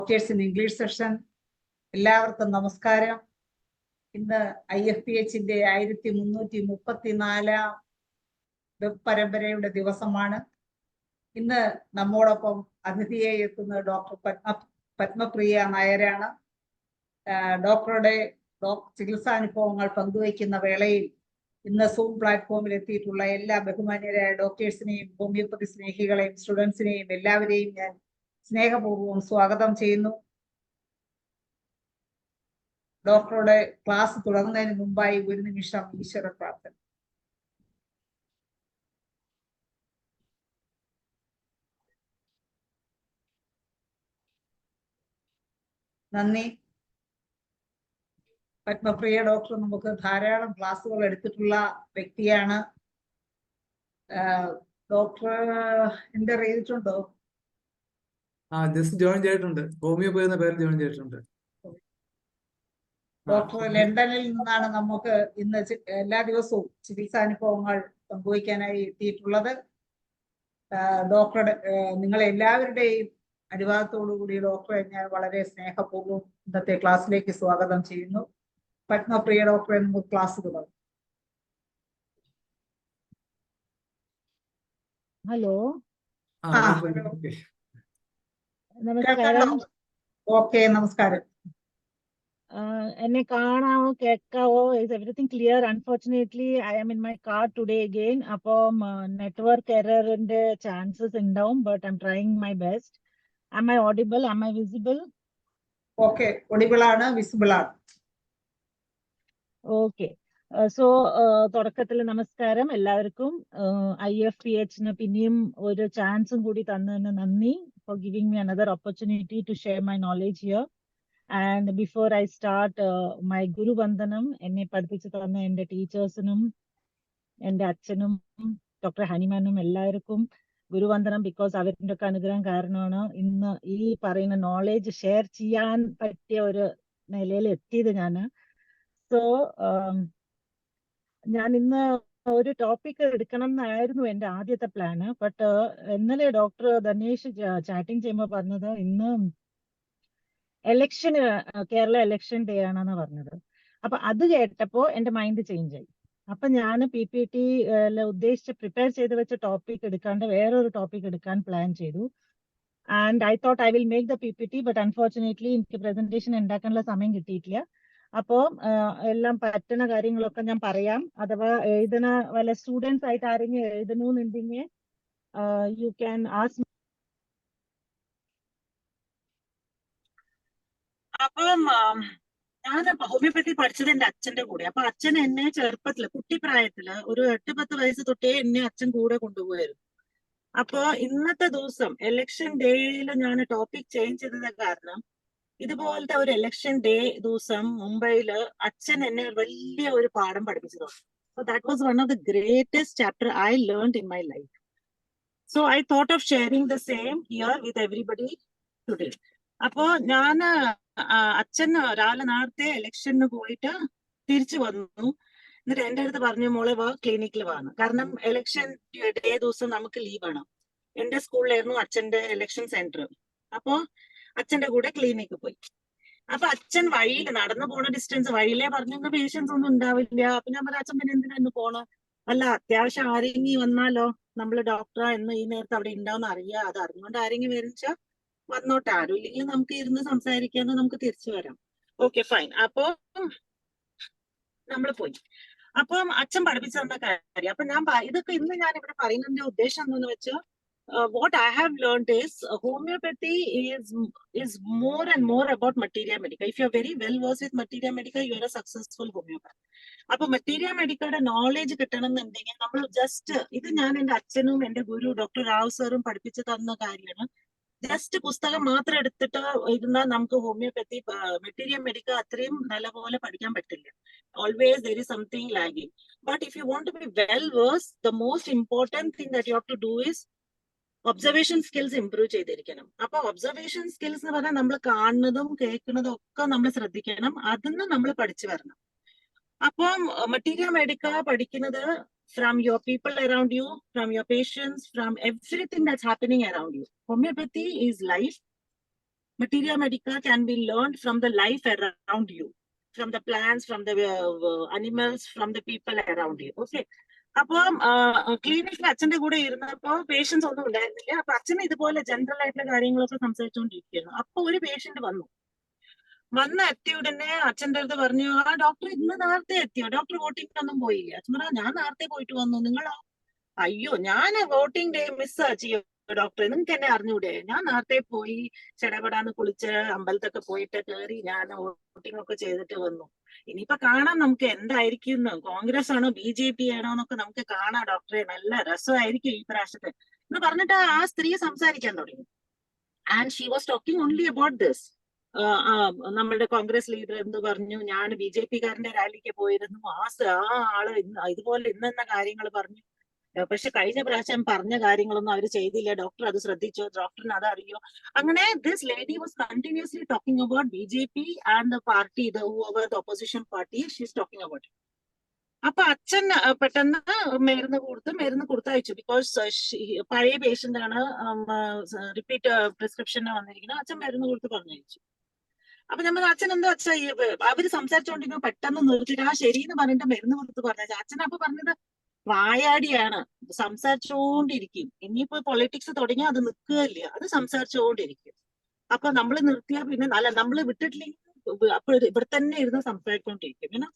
Doctors in English session. എല്ലാവർക്കും നമസ്കാരം. ഇന്ന് IFPHന്റെ 1334 വെബ് പരമ്പരയുടെ ദിവസമാണ്. ഇന്ന് നമ്മോടൊപ്പം അതിഥിയെ എത്തുന്നത് ഡോക്ടർ പത്മപ്രിയ നായരാണ്. ഡോക്ടറുടെ ചികിത്സാനുഭവങ്ങൾ പങ്കുവയ്ക്കുന്ന വേളയിൽ ഇന്ന് സൂം പ്ലാറ്റ്ഫോമിൽ എത്തിയിട്ടുള്ള എല്ലാ ബഹുമാന്യരായ ഡോക്ടേഴ്സിനെയും ഹോമിയോപ്പതി സ്നേഹികളെയും സ്റ്റുഡൻസിനെയും എല്ലാവരെയും ഞാൻ സ്നേഹപൂർവ്വം സ്വാഗതം ചെയ്യുന്നു. ഡോക്ടറുടെ ക്ലാസ് തുടങ്ങുന്നതിന് മുമ്പായി ഒരു നിമിഷം ഈശ്വര പ്രാർത്ഥന. നന്ദി. പത്മപ്രിയ ഡോക്ടർ നമുക്ക് ധാരാളം ക്ലാസ്സുകൾ എടുത്തിട്ടുള്ള വ്യക്തിയാണ്. ഡോക്ടർ എന്റർ ചെയ്തിട്ടുണ്ടോ? ജസ്റ്റ് ജോയിൻ ചെയ്തിട്ടുണ്ട്. ഹോമിയോപ്പതി എന്ന പേരിൽ ജോയിൻ ചെയ്തിട്ടുണ്ട്. ഡോക്ടർ ലണ്ടനിൽ നിന്നാണ് നമുക്ക് ഇന്ന് എല്ലാ ദിവസവും ചികിത്സാനുഭവങ്ങൾ പങ്കുവയ്ക്കാനായി എത്തിയിട്ടുള്ളത്. ഡോക്ടറുടെ നിങ്ങളെല്ലാവരുടെയും അനുവാദത്തോടുകൂടി ഡോക്ടറെ ഞാൻ വളരെ സ്നേഹപൂർവ്വം ഇന്നത്തെ ക്ലാസ്സിലേക്ക് സ്വാഗതം ചെയ്യുന്നു. പത്മപ്രിയ ഡോക്ടറെ നമുക്ക് ക്ലാസ് തുടങ്ങാം. ഹലോ. നമസ്കാരം. ഓക്കെ, നമസ്കാരം. എന്നെ കാണാവോ കേൾക്കാവോ? Is everything clear? Unfortunately I am in my car today again. അപ്പം നെറ്റ്വർക്ക് എററിന്റെ ചാൻസസ് ഉണ്ടാവും. But I am trying my best. Am I audible? Am I visible? Okay, audible ആണ്, വിസിബിൾ ആണ്. ഓക്കെ. സോ തുടക്കത്തിൽ നമസ്കാരം എല്ലാവർക്കും. IFPHന് പിന്നെയും ഒരു ചാൻസും കൂടി തന്നതിന് നന്ദി. For giving me another opportunity to share my knowledge here. And before I start, my Guru Vandanam, എന്നെ പഠിപ്പിച്ചു തന്ന എൻ്റെ ടീച്ചേഴ്സിനും എൻ്റെ അച്ഛനും ഡോക്ടർ ഹനിമാനും എല്ലാവർക്കും ഗുരുവന്ദനം. ബിക്കോസ് അവരുടെ ഒക്കെ അനുഗ്രഹം കാരണമാണ് ഇന്ന് ഈ പറയുന്ന നോളേജ് ഷെയർ ചെയ്യാൻ പറ്റിയ ഒരു നിലയിൽ എത്തിയത് ഞാൻ. സോ ഞാൻ ഇന്ന് ഒരു ടോപ്പിക് എടുക്കണം എന്നായിരുന്നു എൻ്റെ ആദ്യത്തെ പ്ലാന്. ബട്ട് ഇന്നലെ ഡോക്ടർ ധനേഷ് ചാറ്റിംഗ് ചെയ്യുമ്പോൾ പറഞ്ഞത് ഇന്ന് എലക്ഷന് കേരള എലക്ഷൻ ഡേ ആണെന്ന് പറഞ്ഞത്. അപ്പൊ അത് കേട്ടപ്പോ എന്റെ മൈൻഡ് ചേഞ്ച് ആയി. അപ്പൊ ഞാൻ PPT ഉദ്ദേശിച്ച് പ്രിപ്പയർ ചെയ്ത് വെച്ച ടോപ്പിക് എടുക്കാണ്ട് വേറൊരു ടോപ്പിക് എടുക്കാൻ പ്ലാൻ ചെയ്തു. And I thought I will make the PPT, but unfortunately എനിക്ക് പ്രസന്റേഷൻ ഉണ്ടാക്കാനുള്ള സമയം കിട്ടിയിട്ടില്ല. അപ്പോ എല്ലാം പറ്റുന്ന കാര്യങ്ങളൊക്കെ ഞാൻ പറയാം. അഥവാ എഴുതണ വല്ല സ്റ്റുഡൻസ് ആയിട്ട് ആരെങ്കിലും എഴുതണമെന്നുണ്ടെങ്കിൽ യു ക്യാൻ ആസ്ക്. അപ്പം ഞാൻ ഹോമിയോപ്പതി പഠിച്ചത് എൻ്റെ അച്ഛന്റെ കൂടെ. അപ്പൊ അച്ഛൻ എന്നെ ചെറുപ്പത്തില് കുട്ടിപ്രായത്തില് ഒരു 8-10 വയസ്സ് തൊട്ടേ എന്നെ അച്ഛൻ കൂടെ കൊണ്ടുപോയായിരുന്നു. അപ്പൊ ഇന്നത്തെ ദിവസം എലക്ഷൻ ഡേയിൽ ഞാൻ ടോപ്പിക് ചേഞ്ച് ചെയ്തത് കാരണം ഇതുപോലത്തെ ഒരു എലക്ഷൻ ഡേ ദിവസം മുംബൈയില് അച്ഛൻ എന്നെ വലിയ ഒരു പാഠം പഠിപ്പിച്ചത്. So that was one of the greatest chapter I learned in my life. So I thought of sharing the same here with everybody today. അപ്പോ ഞാന് അച്ഛൻ രാവിലെ നേരത്തെ ഇലക്ഷന് പോയിട്ട് തിരിച്ചു വന്നു. എന്നിട്ട് എൻ്റെ അടുത്ത് പറഞ്ഞു, മോളെ വാ ക്ലിനിക്കിൽ വാന്ന്. കാരണം ഇലക്ഷൻ ഡേ ദിവസം നമുക്ക് ലീവാണ്. എൻ്റെ സ്കൂളിലായിരുന്നു അച്ഛന്റെ ഇലക്ഷൻ സെന്റർ. അപ്പോ അച്ഛന്റെ കൂടെ ക്ലിനിക്കിൽ പോയി. അപ്പൊ അച്ഛൻ വഴിയിൽ നടന്നു പോണ ഡിസ്റ്റൻസ് വഴിയിലേ പറഞ്ഞു പേഷ്യൻസ് ഒന്നും ഉണ്ടാവില്ല. അപ്പൊ ഞാൻ പറഞ്ഞു, അച്ഛൻ പിന്നെ എന്തിനാ പോണ? അല്ല, അത്യാവശ്യം ആരെങ്കിലും വന്നാലോ, നമ്മള് ഡോക്ടറാ എന്ന് ഈ നേരത്തെ അവിടെ ഉണ്ടാവുന്ന അറിയാം. അത് അറിഞ്ഞുകൊണ്ട് ആരെങ്കിലും വരച്ചാ വന്നോട്ടെ, ആരും ഇല്ലെങ്കിൽ നമുക്ക് ഇരുന്ന് സംസാരിക്കാന്ന്, നമുക്ക് തിരിച്ചു വരാം. Okay, fine. അപ്പൊ നമ്മള് പോയി. അപ്പം അച്ഛൻ പഠിപ്പിച്ചു തന്ന കാര്യം അപ്പൊ ഞാൻ ഇതൊക്കെ ഇന്ന് ഞാൻ ഇവിടെ പറയുന്നതിന്റെ ഉദ്ദേശം എന്താന്ന് വെച്ചാൽ, what I have learned is homeopathy is more and more about materia medica. If you are very well versed with materia medica, you are a successful homeopath. അപ്പൊ materia medicയുടെ നോളേജ് കിട്ടണം എന്നുണ്ടെങ്കിൽ നമ്മൾ ജസ്റ്റ് ഇത് ഞാൻ എൻ്റെ അച്ഛനും എൻ്റെ ഗുരു ഡോക്ടർ റാവ് സാറും പഠിപ്പിച്ചു തന്ന കാര്യമാണ്. ജസ്റ്റ് പുസ്തകം മാത്രം എടുത്തിട്ട് ഇരുന്നാൽ നമുക്ക് ഹോമിയോപ്പതി മെറ്റീരിയ മെഡിക്ക അത്രയും നല്ലപോലെ പഠിക്കാൻ പറ്റില്ല. Always there is something lagging. But if you want to be well versed, the most important thing that you have to do is observation skills improve ചെയ്തിരിക്കണം. അപ്പൊ ഒബ്സർവേഷൻ സ്കിൽസ് എന്ന് പറഞ്ഞാൽ നമ്മൾ കാണുന്നതും കേൾക്കുന്നതും ഒക്കെ നമ്മൾ ശ്രദ്ധിക്കണം. അതിന്ന് നമ്മൾ പഠിച്ചു വരണം. അപ്പം മെറ്റീരിയ മെഡിക്ക പഠിക്കുന്നത് from your people around you, from your patients, from everything that's happening around you. Homeopathy is life. Materia medica can be learned from the life around you, from the plants, from the animals, from the people around you. Okay. അപ്പം ക്ലിനിക്കിൽ അച്ഛന്റെ കൂടെ ഇരുന്നപ്പോ patients ഒന്നും ഉണ്ടായിരുന്നില്ല. അപ്പൊ അച്ഛന് ഇതുപോലെ general ആയിട്ടുള്ള കാര്യങ്ങളൊക്കെ സംസാരിച്ചുകൊണ്ടിരിക്കുകയായിരുന്നു. അപ്പൊ ഒരു പേഷ്യന്റ് വന്ന് എത്തിയ ഉടനെ അച്ഛൻ്റെ അടുത്ത് പറഞ്ഞു, ആ ഡോക്ടർ ഇന്ന് നേരത്തെ എത്തിയോ, ഡോക്ടർ വോട്ടിങ്ങിനൊന്നും പോയില്ലേ? അച്ഛൻ പറഞ്ഞു, ഞാൻ നേരത്തെ പോയിട്ട് വന്നു. നിങ്ങളോ? അയ്യോ, ഞാൻ വോട്ടിംഗ് ഡേ മിസ് ചെയ്യോ ഡോക്ടറെ, നിങ്ങൾക്ക് എന്നെ അറിഞ്ഞൂടെ? ഞാൻ നേരത്തെ പോയി ചെടപെടാന്ന് കുളിച്ച് അമ്പലത്തൊക്കെ പോയിട്ട് കയറി ഞാൻ വോട്ടിംഗ് ഒക്കെ ചെയ്തിട്ട് വന്നു. ഇനിയിപ്പൊ കാണാം നമുക്ക് എന്തായിരിക്കും, കോൺഗ്രസ് ആണോ BJP ആണോ എന്നൊക്കെ നമുക്ക് കാണാം ഡോക്ടറെ, നല്ല രസമായിരിക്കും ഈ പ്രാവശ്യത്തെ എന്ന് പറഞ്ഞിട്ട് ആ സ്ത്രീ സംസാരിക്കാൻ തുടങ്ങി. And she was talking only about this. നമ്മളുടെ കോൺഗ്രസ് ലീഡർ എന്ത് പറഞ്ഞു, ഞാൻ BJP കാരന്റെ റാലിക്ക് പോയിരുന്നു, ആ ആള് ഇതുപോലെ ഇന്നെന്ന കാര്യങ്ങൾ പറഞ്ഞു, പക്ഷെ കഴിഞ്ഞ പ്രാവശ്യം പറഞ്ഞ കാര്യങ്ങളൊന്നും അവർ ചെയ്തില്ല, ഡോക്ടർ അത് ശ്രദ്ധിച്ചോ, ഡോക്ടറിന് അത് അറിയോ? അങ്ങനെ this lady was continuously talking about BJP and the party, the opposition party she is talking about. അപ്പൊ അച്ഛൻ പെട്ടെന്ന് മരുന്ന് കൊടുത്തയച്ചു. ബിക്കോസ് പഴയ പേഷ്യന്റ് ആണ്, റിപ്പീറ്റ് പ്രിസ്ക്രിപ്ഷന് വന്നിരിക്കുന്നത്. അച്ഛൻ മരുന്ന് കൊടുത്ത് പറഞ്ഞയച്ചു. അപ്പൊ നമ്മൾ അച്ഛൻ എന്താ വെച്ചാ അവര് സംസാരിച്ചോണ്ടിരിക്കുമ്പോ പെട്ടെന്ന് നിർത്തിയിട്ട് ആ ശരിന്ന് പറഞ്ഞിട്ട് മരുന്ന് കൊടുത്ത് പറഞ്ഞയച്ചു. അച്ഛൻ അപ്പൊ പറഞ്ഞത്, വായാടിയാണ്, സംസാരിച്ചുകൊണ്ടിരിക്കും. ഇനിയിപ്പോ പൊളിറ്റിക്സ് തുടങ്ങിയാൽ അത് നിൽക്കുകയില്ല, അത് സംസാരിച്ചുകൊണ്ടിരിക്കും. അപ്പൊ നമ്മൾ നിർത്തിയാൽ പിന്നെ നമ്മൾ വിട്ടിട്ടില്ലെങ്കിൽ അപ്പൊ ഇവിടെ തന്നെ ഇരുന്ന് സംസാരിച്ചുകൊണ്ടിരിക്കും.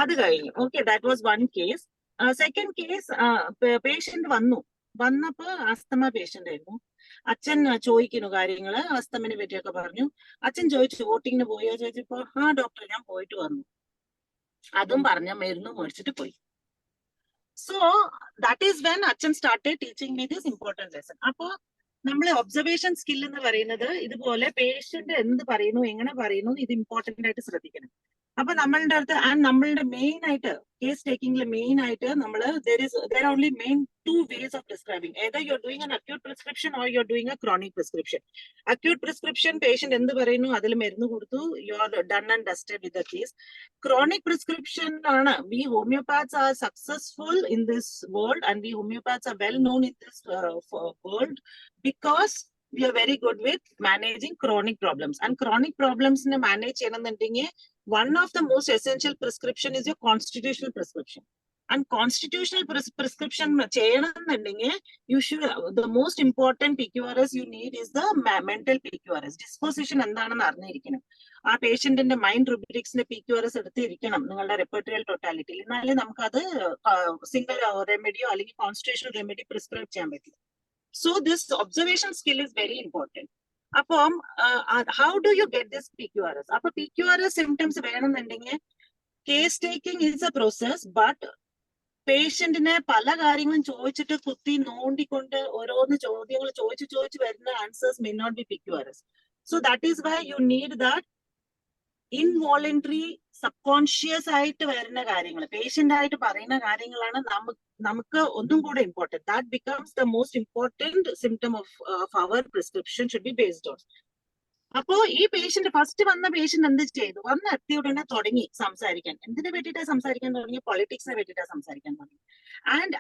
അത് കഴിഞ്ഞു. Okay, that was one case. Second case, patient വന്നപ്പോ അസ്തമ പേഷ്യന്റ് ആയിരുന്നു. അച്ഛൻ ചോദിക്കുന്നു കാര്യങ്ങള്, അസ്തമിനെ പറ്റിയൊക്കെ പറഞ്ഞു. അച്ഛൻ ചോദിച്ചു, വോട്ടിങ്ങിന് പോയോ ചോദിച്ചപ്പോ, ആ ഡോക്ടർ ഞാൻ പോയിട്ട് വന്നു, അതും പറഞ്ഞ മരുന്ന് മേടിച്ചിട്ട് പോയി. സോ ദാറ്റ് ഈസ് വെൻ അച്ഛൻ started teaching me this important lesson. അപ്പോ നമ്മളെ ഒബ്സർവേഷൻ സ്കിൽ എന്ന് പറയുന്നത് ഇതുപോലെ പേഷ്യന്റ് എന്ത് പറയുന്നു, എങ്ങനെ പറയുന്നു, ഇത് ഇമ്പോർട്ടന്റ് ആയിട്ട് ശ്രദ്ധിക്കണം. അപ്പൊ നമ്മളുടെ അടുത്ത് നമ്മളുടെ മെയിൻ ആയിട്ട് കേസ് ടേക്കിംഗിൽ മെയിൻ ആയിട്ട് there are only main two ways of describing. Either you're doing an acute prescription or you're doing a chronic prescription. Acute prescription, patient എന്ത് പറയുന്നു അതിൽ മരുന്ന് കൊടുത്തു, you're done and dusted with the case. Chronic prescription ആണ്, we homeopaths are successful in this world and we homeopaths are well known in this world because we are very good with managing chronic problems. And chronic problems ne manage cheyanannundengil one of the most essential prescription is your constitutional prescription. And constitutional prescription cheyanannundengil you should, the most important PQRS you need is the mental PQRS. Disposition എന്താണെന്ന് അറിഞ്ഞിരിക്കണം. ആ പേഷ്യന്റിന്റെ mind റുബ്രിക്സിന്റെ PQRS എടുത്തിരിക്കണം നിങ്ങളുടെ റെപ്പർട്ടറിയൽ ടോട്ടാലിറ്റിയിൽ. എന്നാലേ നമുക്കത് single റെമഡിയോ അല്ലെങ്കിൽ constitutional remedy prescribe ചെയ്യാൻ പറ്റും. So this observation skill is very important. Appom how do you get this PQRS? Appo PQRS symptoms venunnundengil case taking is a process, but patient ne pala കാര്യങ്ങളും ചോദിച്ചിട്ട് കുത്തി നോണ്ടിക്കൊണ്ട് ഓരോന്ന് ചോദ്യങ്ങൾ ചോദിച്ചു വരുന്ന answers may not be PQRS. So that is why you need that involuntary subconscious ആയിട്ട് വരുന്ന കാര്യങ്ങൾ, പേഷ്യന്റ് ആയിട്ട് പറയുന്ന കാര്യങ്ങളാണ് നമുക്ക് ഒന്നും കൂടെ important. That becomes the most important symptom of our prescription should be based on. അപ്പോ ഈ പേഷ്യന്റ് ഫസ്റ്റ് വന്ന പേഷ്യന്റ് എന്ത് ചെയ്തു, വന്ന് എത്തിയ ഉടനെ തുടങ്ങി സംസാരിക്കാൻ. എന്തിനെ പറ്റിയിട്ടാണ് സംസാരിക്കാൻ തുടങ്ങി? പൊളിറ്റിക്സിനെ പറ്റിയിട്ടാണ് സംസാരിക്കാൻ തുടങ്ങി. ആൻഡ്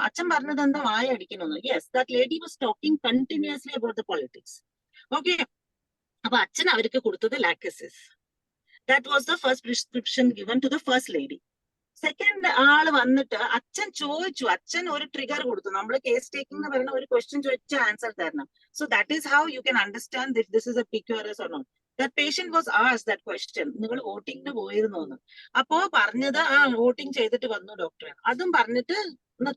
അച്ഛൻ പറഞ്ഞത് എന്താ, വായ അടിക്കണമെന്ന്. Yes, that lady was talking continuously about the politics. Okay, അപ്പൊ അച്ഛൻ അവർക്ക് കൊടുത്തത് ലാക്സിസ്. That was the first prescription given to the first lady. Second ആള് വന്നിട്ട് അച്ഛൻ ചോദിച്ചു, അച്ഛൻ ഒരു ട്രിഗർ കൊടുത്തു. നമ്മൾ കേസ് ടേക്കിംഗ് എന്ന് പറയുന്ന ഒരു ക്വസ്റ്റ്യൻ ചോദിച്ച ആൻസർ തരണം. So that is how you can understand if this is a PQRS or not. That patient was asked that question, നിങ്ങൾ വോട്ടിങ്ങിന് പോയിരുന്നു എന്ന്. അപ്പോ പറഞ്ഞത് വോട്ടിംഗ് ചെയ്തിട്ട് വന്നു ഡോക്ടറെ. അതും പറഞ്ഞിട്ട്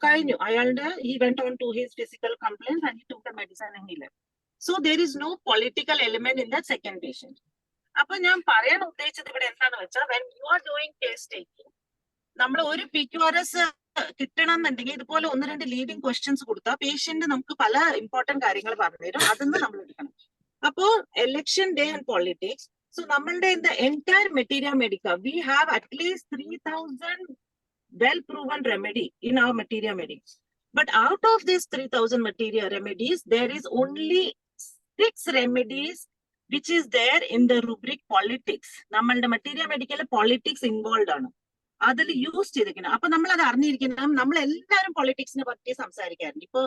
കഴിഞ്ഞു. അയാളുടെ he went on to his physical complaints and he took the medicine and he left. So there is no political element in that second patient. അപ്പൊ ഞാൻ പറയാൻ ഉദ്ദേശിച്ചത് ഇവിടെ എന്താന്ന് വെച്ചാൽ, when you are doing case taking, നമ്മൾ ഒരു PQRS കിട്ടണം എന്നുണ്ടെങ്കിൽ ഇതുപോലെ 1-2 ലീഡിങ് ക്വസ്റ്റ്യൻസ് കൊടുത്താൽ പേഷ്യന്റ് നമുക്ക് പല ഇമ്പോർട്ടന്റ് കാര്യങ്ങൾ പറഞ്ഞുതരും. അതൊന്ന് നമ്മൾ എടുക്കണം. അപ്പോ election day and politics, so നമ്മളുടെ in the entire materia medica we have at least 3,000 well proven remedy in our materia medica. But out of these 3,000 materia remedies, there is only 6 remedies which is there in the rubric politics. നമ്മളുടെ materia medical politics involved ആണ്, അതിൽ use ചെയ്തിരിക്കണം. അപ്പൊ നമ്മൾ അത് അറിഞ്ഞിരിക്കണം. നമ്മൾ എല്ലാവരും പൊളിറ്റിക്സിനെ പറ്റി സംസാരിക്കാറുണ്ട്. ഇപ്പൊ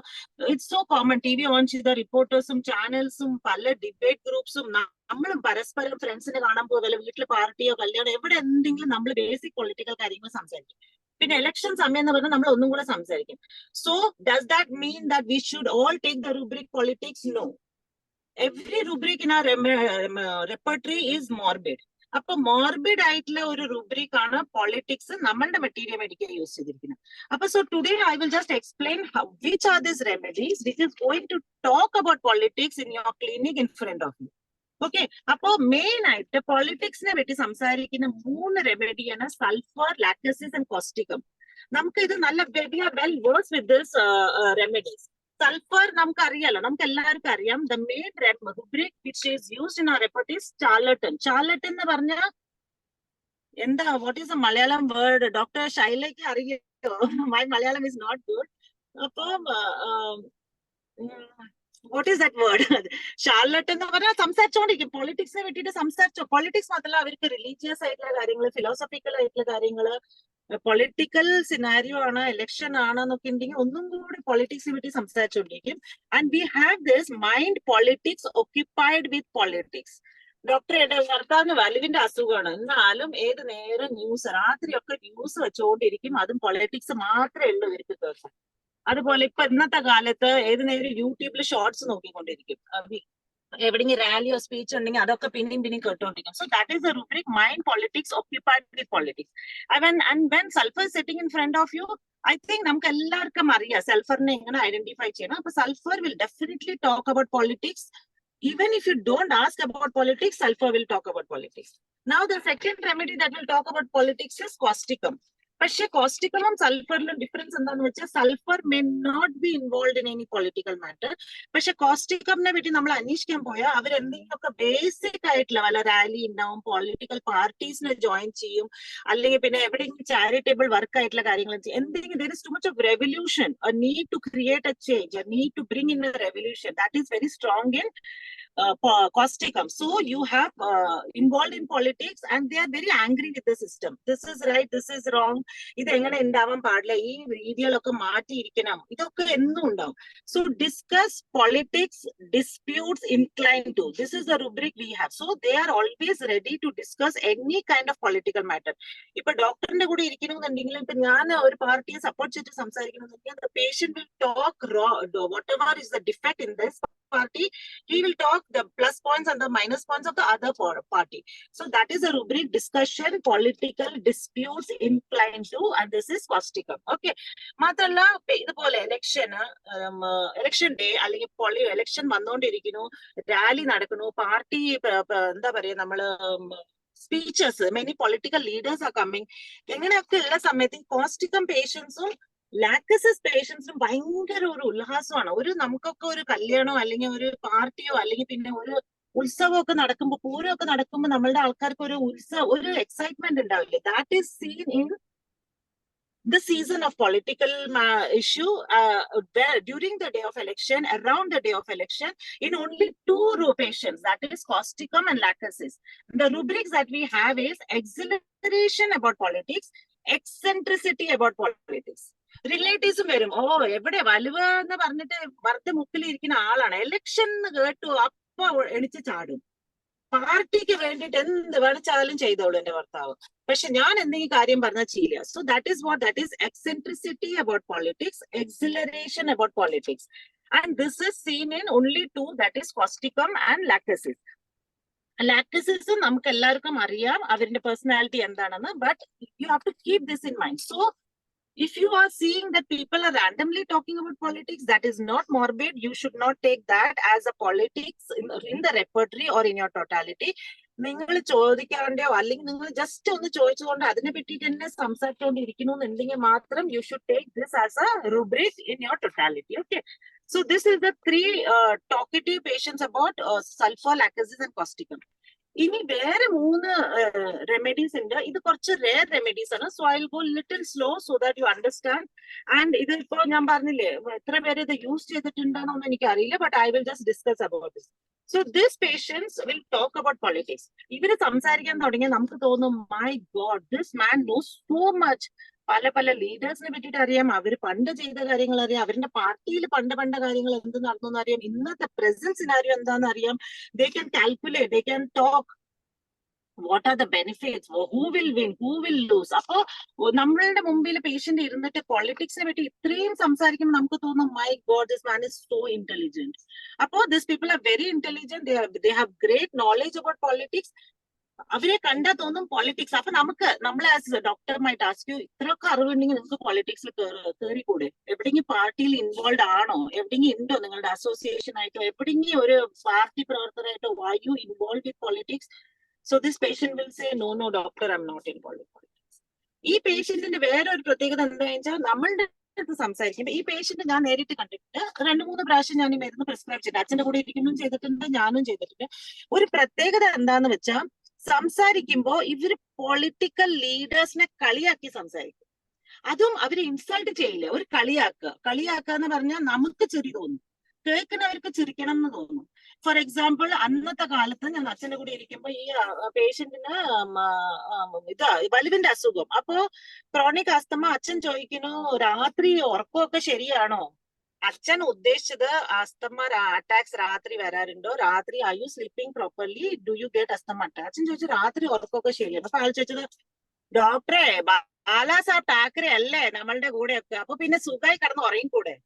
it's so common, TV on ചെയ്ത റിപ്പോർട്ടേഴ്സും ചാനൽസും പല ഡിബേറ്റ് ഗ്രൂപ്പ്സും നമ്മളും പരസ്പരം ഫ്രണ്ട്സിനെ കാണാൻ പോകല്ലോ, വീട്ടിൽ പാർട്ടിയോ കല്യാണോ എവിടെ എന്തെങ്കിലും നമ്മൾ ബേസിക് പൊളിറ്റിക്കൽ കാര്യങ്ങൾ സംസാരിക്കും. പിന്നെ ഇലക്ഷൻ സമയം എന്ന് പറഞ്ഞാൽ നമ്മൾ ഒന്നും കൂടെ സംസാരിക്കും. So does that mean that we should all take the rubric politics? No. Every rubric in our repertory is morbid. അപ്പൊ മോർബിഡ് ആയിട്ടുള്ള ഒരു റുബ്രിക് ആണ് പൊളിറ്റിക്സ് നമ്മളുടെ മെറ്റീരിയൽ മേടിക്കാൻ യൂസ് ചെയ്തിരിക്കുന്നത്. അപ്പൊ so today I will just explain which are this remedies which is going to talk about politics in your clinic in front of you. Okay, അപ്പോ main ആയിട്ട് പൊളിറ്റിക്സിനെ പറ്റി സംസാരിക്കുന്ന 3 റെമഡിയാണ് സൾഫർ, ലാക്ടസിസ് ആൻഡ് കോസ്റ്റിക്കം. നമുക്ക് ഇത് നല്ല well versed with this remedies. Sulphur നമുക്ക് അറിയാലോ, നമുക്ക് എല്ലാവർക്കും അറിയാം. The main rubric which is used in our repertoire is charlatan. Charlatan എന്ന് പറഞ്ഞാൽ എന്താ, what is a Malayalam word? Doctor ഷൈലയ്ക്ക് അറിയോ? My Malayalam is not good. അപ്പം what is that word? Charlatan എന്ന് പറഞ്ഞാൽ സംസാരിച്ചോണ്ടിരിക്കും, പൊളിറ്റിക്സിനെ പറ്റിയിട്ട് സംസാരിച്ചോ. പൊളിറ്റിക്സ് മാത്രമല്ല, അവർക്ക് റിലീജിയസ് ആയിട്ടുള്ള കാര്യങ്ങൾ, ഫിലോസഫിക്കൽ ആയിട്ടുള്ള കാര്യങ്ങള്, പൊളിറ്റിക്കൽ സിനാരിയോ ആണ്, ഇലക്ഷൻ ആണെന്നൊക്കെ ഉണ്ടെങ്കിൽ ഒന്നും കൂടി പൊളിറ്റിക്സിനെ പറ്റി സംസാരിച്ചുകൊണ്ടിരിക്കും. And we have this mind politics occupied with politics. ഡോക്ടറുടെ ഭർത്താവിന് വലുവിന്റെ അസുഖമാണ്, എന്നാലും ഏത് നേരം ന്യൂസ്, രാത്രിയൊക്കെ ന്യൂസ് വെച്ചുകൊണ്ടിരിക്കും, അതും പൊളിറ്റിക്സ് മാത്രമേ ഉള്ളൂ ഇവർക്ക് കേൾക്കാൻ. അതുപോലെ ഇപ്പൊ ഇന്നത്തെ കാലത്ത് ഏത് നേരം യൂട്യൂബിൽ ഷോർട്സ് നോക്കിക്കൊണ്ടിരിക്കും, എവിടെയെങ്കിലും റാലിയോ സ്പീച്ച് ഉണ്ടെങ്കിൽ അതൊക്കെ പിന്നെയും കേട്ടോണ്ടിരിക്കും. So that is a rubric, mind politics occupied with politics. And when sulfur is sitting in front of you, I think നമുക്ക് എല്ലാവർക്കും അറിയാം സൾഫറിനെ എങ്ങനെ ഐഡന്റിഫൈ ചെയ്യണം. അപ്പൊ sulphur will definitely talk about politics. Even if you don't ask about politics, sulfur will talk about politics. Now the second remedy that will talk about politics is causticum. പക്ഷെ കോസ്റ്റിക്കമും സൾഫറിലും difference എന്താന്ന് വെച്ചാൽ sulphur may not be involve in any political matter. പക്ഷെ കോസ്റ്റിക്കമിനെ പറ്റി നമ്മൾ അന്വേഷിക്കാൻ പോയാൽ അവരെന്തെങ്കിലുമൊക്കെ basic ആയിട്ടുള്ള വല്ല റാലി ഉണ്ടാവും, പൊളിറ്റിക്കൽ പാർട്ടീസിനെ ജോയിൻ ചെയ്യും, അല്ലെങ്കിൽ പിന്നെ എവിടെയെങ്കിലും ചാരിറ്റബിൾ വർക്ക് ആയിട്ടുള്ള കാര്യങ്ങൾ ചെയ്യും. എന്തെങ്കിലും there is too much of revolution, a need to create a change, a need to bring in a revolution that is very strong in causticum. So you have involved in politics and they are very angry with the system. This is right, this is wrong, ഇത് എങ്ങനെ ഉണ്ടാവാൻ പാടില്ല, ഈ രീതികളൊക്കെ മാറ്റിയിരിക്കണം, ഇതൊക്കെ എന്നും ഉണ്ടാവും. So discuss politics, disputes inclined to, this is the rubric we have. So they are always ready to discuss any kind of political matter. ഇപ്പൊ ഡോക്ടറിന്റെ കൂടെ ഇരിക്കണമെന്നുണ്ടെങ്കിലും ഇപ്പൊ ഞാൻ ഒരു പാർട്ടിയെ സപ്പോർട്ട് ചെയ്തിട്ട് സംസാരിക്കണമെന്നുണ്ടെങ്കിൽ the patient will talk whatever is the defect in this party, he will talk the plus points and the minus points of the other party. So that is a rubric, discussion, political disputes inclined to, and this is causticum. Okay, മാത്രല്ല ഇതുപോലെ election day അല്ലെങ്കിൽ election വന്നുകൊണ്ടിരിക്കുന്നു, rally നടക്കുന്നു, party എന്താ പറയാ നമ്മള് speeches, many political leaders are coming, എങ്ങനെയൊക്കെ ഉള്ള സമയത്ത് കോസ്റ്റിക്കം പേഷ്യൻസും ലാക്ടസിസ് പേഷ്യൻസിനും ഭയങ്കര ഒരു ഉല്ലാസമാണ്. നമുക്കൊക്കെ ഒരു കല്യാണോ അല്ലെങ്കിൽ ഒരു പാർട്ടിയോ അല്ലെങ്കിൽ പിന്നെ ഒരു ഉത്സവമൊക്കെ നടക്കുമ്പോൾ, പൂരമൊക്കെ നടക്കുമ്പോൾ നമ്മളുടെ ആൾക്കാർക്ക് ഒരു എക്സൈറ്റ്മെന്റ് ഉണ്ടാവില്ലേ? That is seen in the season of political issue during the day of election, around the day of election, in only 2 patients, that is causticum and lactasis. The rubrics that we have is exhilaration about politics, eccentricity about politics. റിലേറ്റീവ്സും വരും, എവിടെ വലുവ എന്ന് പറഞ്ഞിട്ട് വെറുതെ മുക്കിലിരിക്കുന്ന ആളാണ്, election കേട്ടു അപ്പൊ എണിച്ച് ചാടും, പാർട്ടിക്ക് വേണ്ടിട്ട് എന്ത് വേണിച്ചാലും ചെയ്തോളൂ എന്റെ ഭർത്താവ്, പക്ഷെ ഞാൻ എന്തെങ്കിലും കാര്യം പറഞ്ഞാൽ ചെയ്യില്ല. So that is what, that is eccentricity about politics, exhilaration about politics. And this is seen in only 2, that is causticum and lachesis. ലാക്ടസിസും നമുക്ക് എല്ലാവർക്കും അറിയാം അവരുടെ പേഴ്സണാലിറ്റി എന്താണെന്ന്, but you have to keep this in mind. So if you are seeing that people are randomly talking about politics, that is not morbid. You should not take that as a politics in the repertory or in your totality. നിങ്ങൾ ചോദിക്കാണ്ടോ അല്ലെങ്കിൽ നിങ്ങൾ just ഒന്ന് ചോദിച്ചുകൊണ്ട് അതിനെ പറ്റിയിട്ട് തന്നെ സംസാരിച്ചുകൊണ്ടിരിക്കുന്നു എന്നുണ്ടെങ്കിൽ മാത്രം you should take this as a rubric in your totality. Okay, so this is the 3 talkative patients about sulfur, lactasis and causticum. ഇനി വേറെ 3 റെമഡീസ് ഉണ്ട്. ഇത് കുറച്ച് റെയർ റെമഡീസ് ആണ്. So I will go little slow so that you understand. And ഇത് ഇപ്പോ ഞാൻ പറഞ്ഞില്ലേ, എത്ര പേര് ഇത് യൂസ് ചെയ്തിട്ടുണ്ടാണെന്ന് എനിക്ക് അറിയില്ല, but I will just discuss about this. So this patients will talk about politics. ഇവര് സംസാരിക്കാൻ തുടങ്ങിയാൽ നമുക്ക് തോന്നും, my God, this man knows so much. പല പല ലീഡേഴ്സിനെ പറ്റിയിട്ട് അറിയാം, അവര് പണ്ട് ചെയ്ത കാര്യങ്ങൾ അറിയാം, അവരുടെ പാർട്ടിയിൽ പണ്ട് കാര്യങ്ങൾ എന്ത് നടന്നു എന്ന് അറിയാം, ഇന്നത്തെ പ്രസന്റ് സിനാരിയോ എന്താണെന്ന് അറിയാം. They can calculate, they can talk. What are the benefits? Who will win? Who will lose? അപ്പോ നമ്മളുടെ മുമ്പിൽ പേഷ്യന്റ് ഇരുന്നിട്ട് പൊളിറ്റിക്സിനെ പറ്റി ഇത്രയും സംസാരിക്കുമ്പോൾ നമുക്ക് തോന്നും, my God, this man is so intelligent. അപ്പോ this people are very intelligent, they have great knowledge about politics. അവരെ കണ്ടാൽ തോന്നും പൊളിറ്റിക്സ്. അപ്പൊ നമ്മളെ ആസ് ഡോക്ടർമായിട്ട് ആസ്ക് യു, ഇത്രയൊക്കെ അറിവുണ്ടെങ്കിൽ നിങ്ങൾക്ക് പൊളിറ്റിക്സിൽ കയറിക്കൂടെ? എവിടെയെങ്കിലും പാർട്ടിയിൽ ഇൻവോൾവ് ആണോ? എവിടെയെങ്കിലും ഉണ്ടോ നിങ്ങളുടെ അസോസിയേഷൻ ആയിട്ടോ എവിടെയെങ്കിലും ഒരു പാർട്ടി പ്രവർത്തകരായിട്ടോ? Why you involve with politics? So this patient will say, no doctor, I'm not involved in politics. ഈ പേഷ്യന്റിന്റെ വേറെ ഒരു പ്രത്യേകത എന്താ വെച്ചാൽ, നമ്മളുടെ അടുത്ത് സംസാരിക്കുമ്പോൾ ഈ പേഷ്യന്റ് ഞാൻ നേരിട്ട് കണ്ടിട്ടുണ്ട്, 2-3 പ്രാവശ്യം ഞാൻ ഈ മരുന്ന് പ്രിസ്ക്രൈബ് ചെയ്തിട്ടുണ്ട്, അച്ഛന്റെ കൂടെ ഇരിക്കുമ്പോഴും ചെയ്തിട്ടുണ്ട്, ഞാനും ചെയ്തിട്ടുണ്ട്. ഒരു പ്രത്യേകത എന്താന്ന് വെച്ചാൽ, സംസാരിക്കുമ്പോ ഇവര് പൊളിറ്റിക്കൽ ലീഡേഴ്സിനെ കളിയാക്കി സംസാരിക്കും. അതും അവര് ഇൻസൾട്ട് ചെയ്യില്ല, ഒരു കളിയാക്കുക എന്ന് പറഞ്ഞാൽ നമുക്ക് ചിരി തോന്നും, കേൾക്കുന്നവർക്ക് ചിരിക്കണം എന്ന് തോന്നും. ഫോർ എക്സാമ്പിൾ, അന്നത്തെ കാലത്ത് ഞാൻ അച്ഛന്റെ കൂടെ ഇരിക്കുമ്പോ ഈ പേഷ്യന്റിന് വലിവിന്റെ അസുഖം, അപ്പോ ക്രോണിക് ആസ്തമ. അച്ഛൻ ചോദിക്കുന്നു, രാത്രി ഉറക്കമൊക്കെ ശരിയാണോ? അച്ഛൻ ഉദ്ദേശിച്ചത് ആസ്തമ അറ്റാക്സ് രാത്രി വരാറുണ്ടോ, രാത്രി are you sleeping properly, do you get asthma attack? അച്ഛൻ ചോദിച്ചു രാത്രി ഉറക്കമൊക്കെ ശരിയാണ്. അപ്പൊ ആൾ ചോദിച്ചത്, ഡോക്ടറെ ബാലാ സാബ് ഠാക്കറെ അല്ലേ നമ്മളുടെ കൂടെയൊക്കെ, അപ്പൊ പിന്നെ സുഖമായി കിടന്ന് ഉറങ്ങിക്കൂടെ?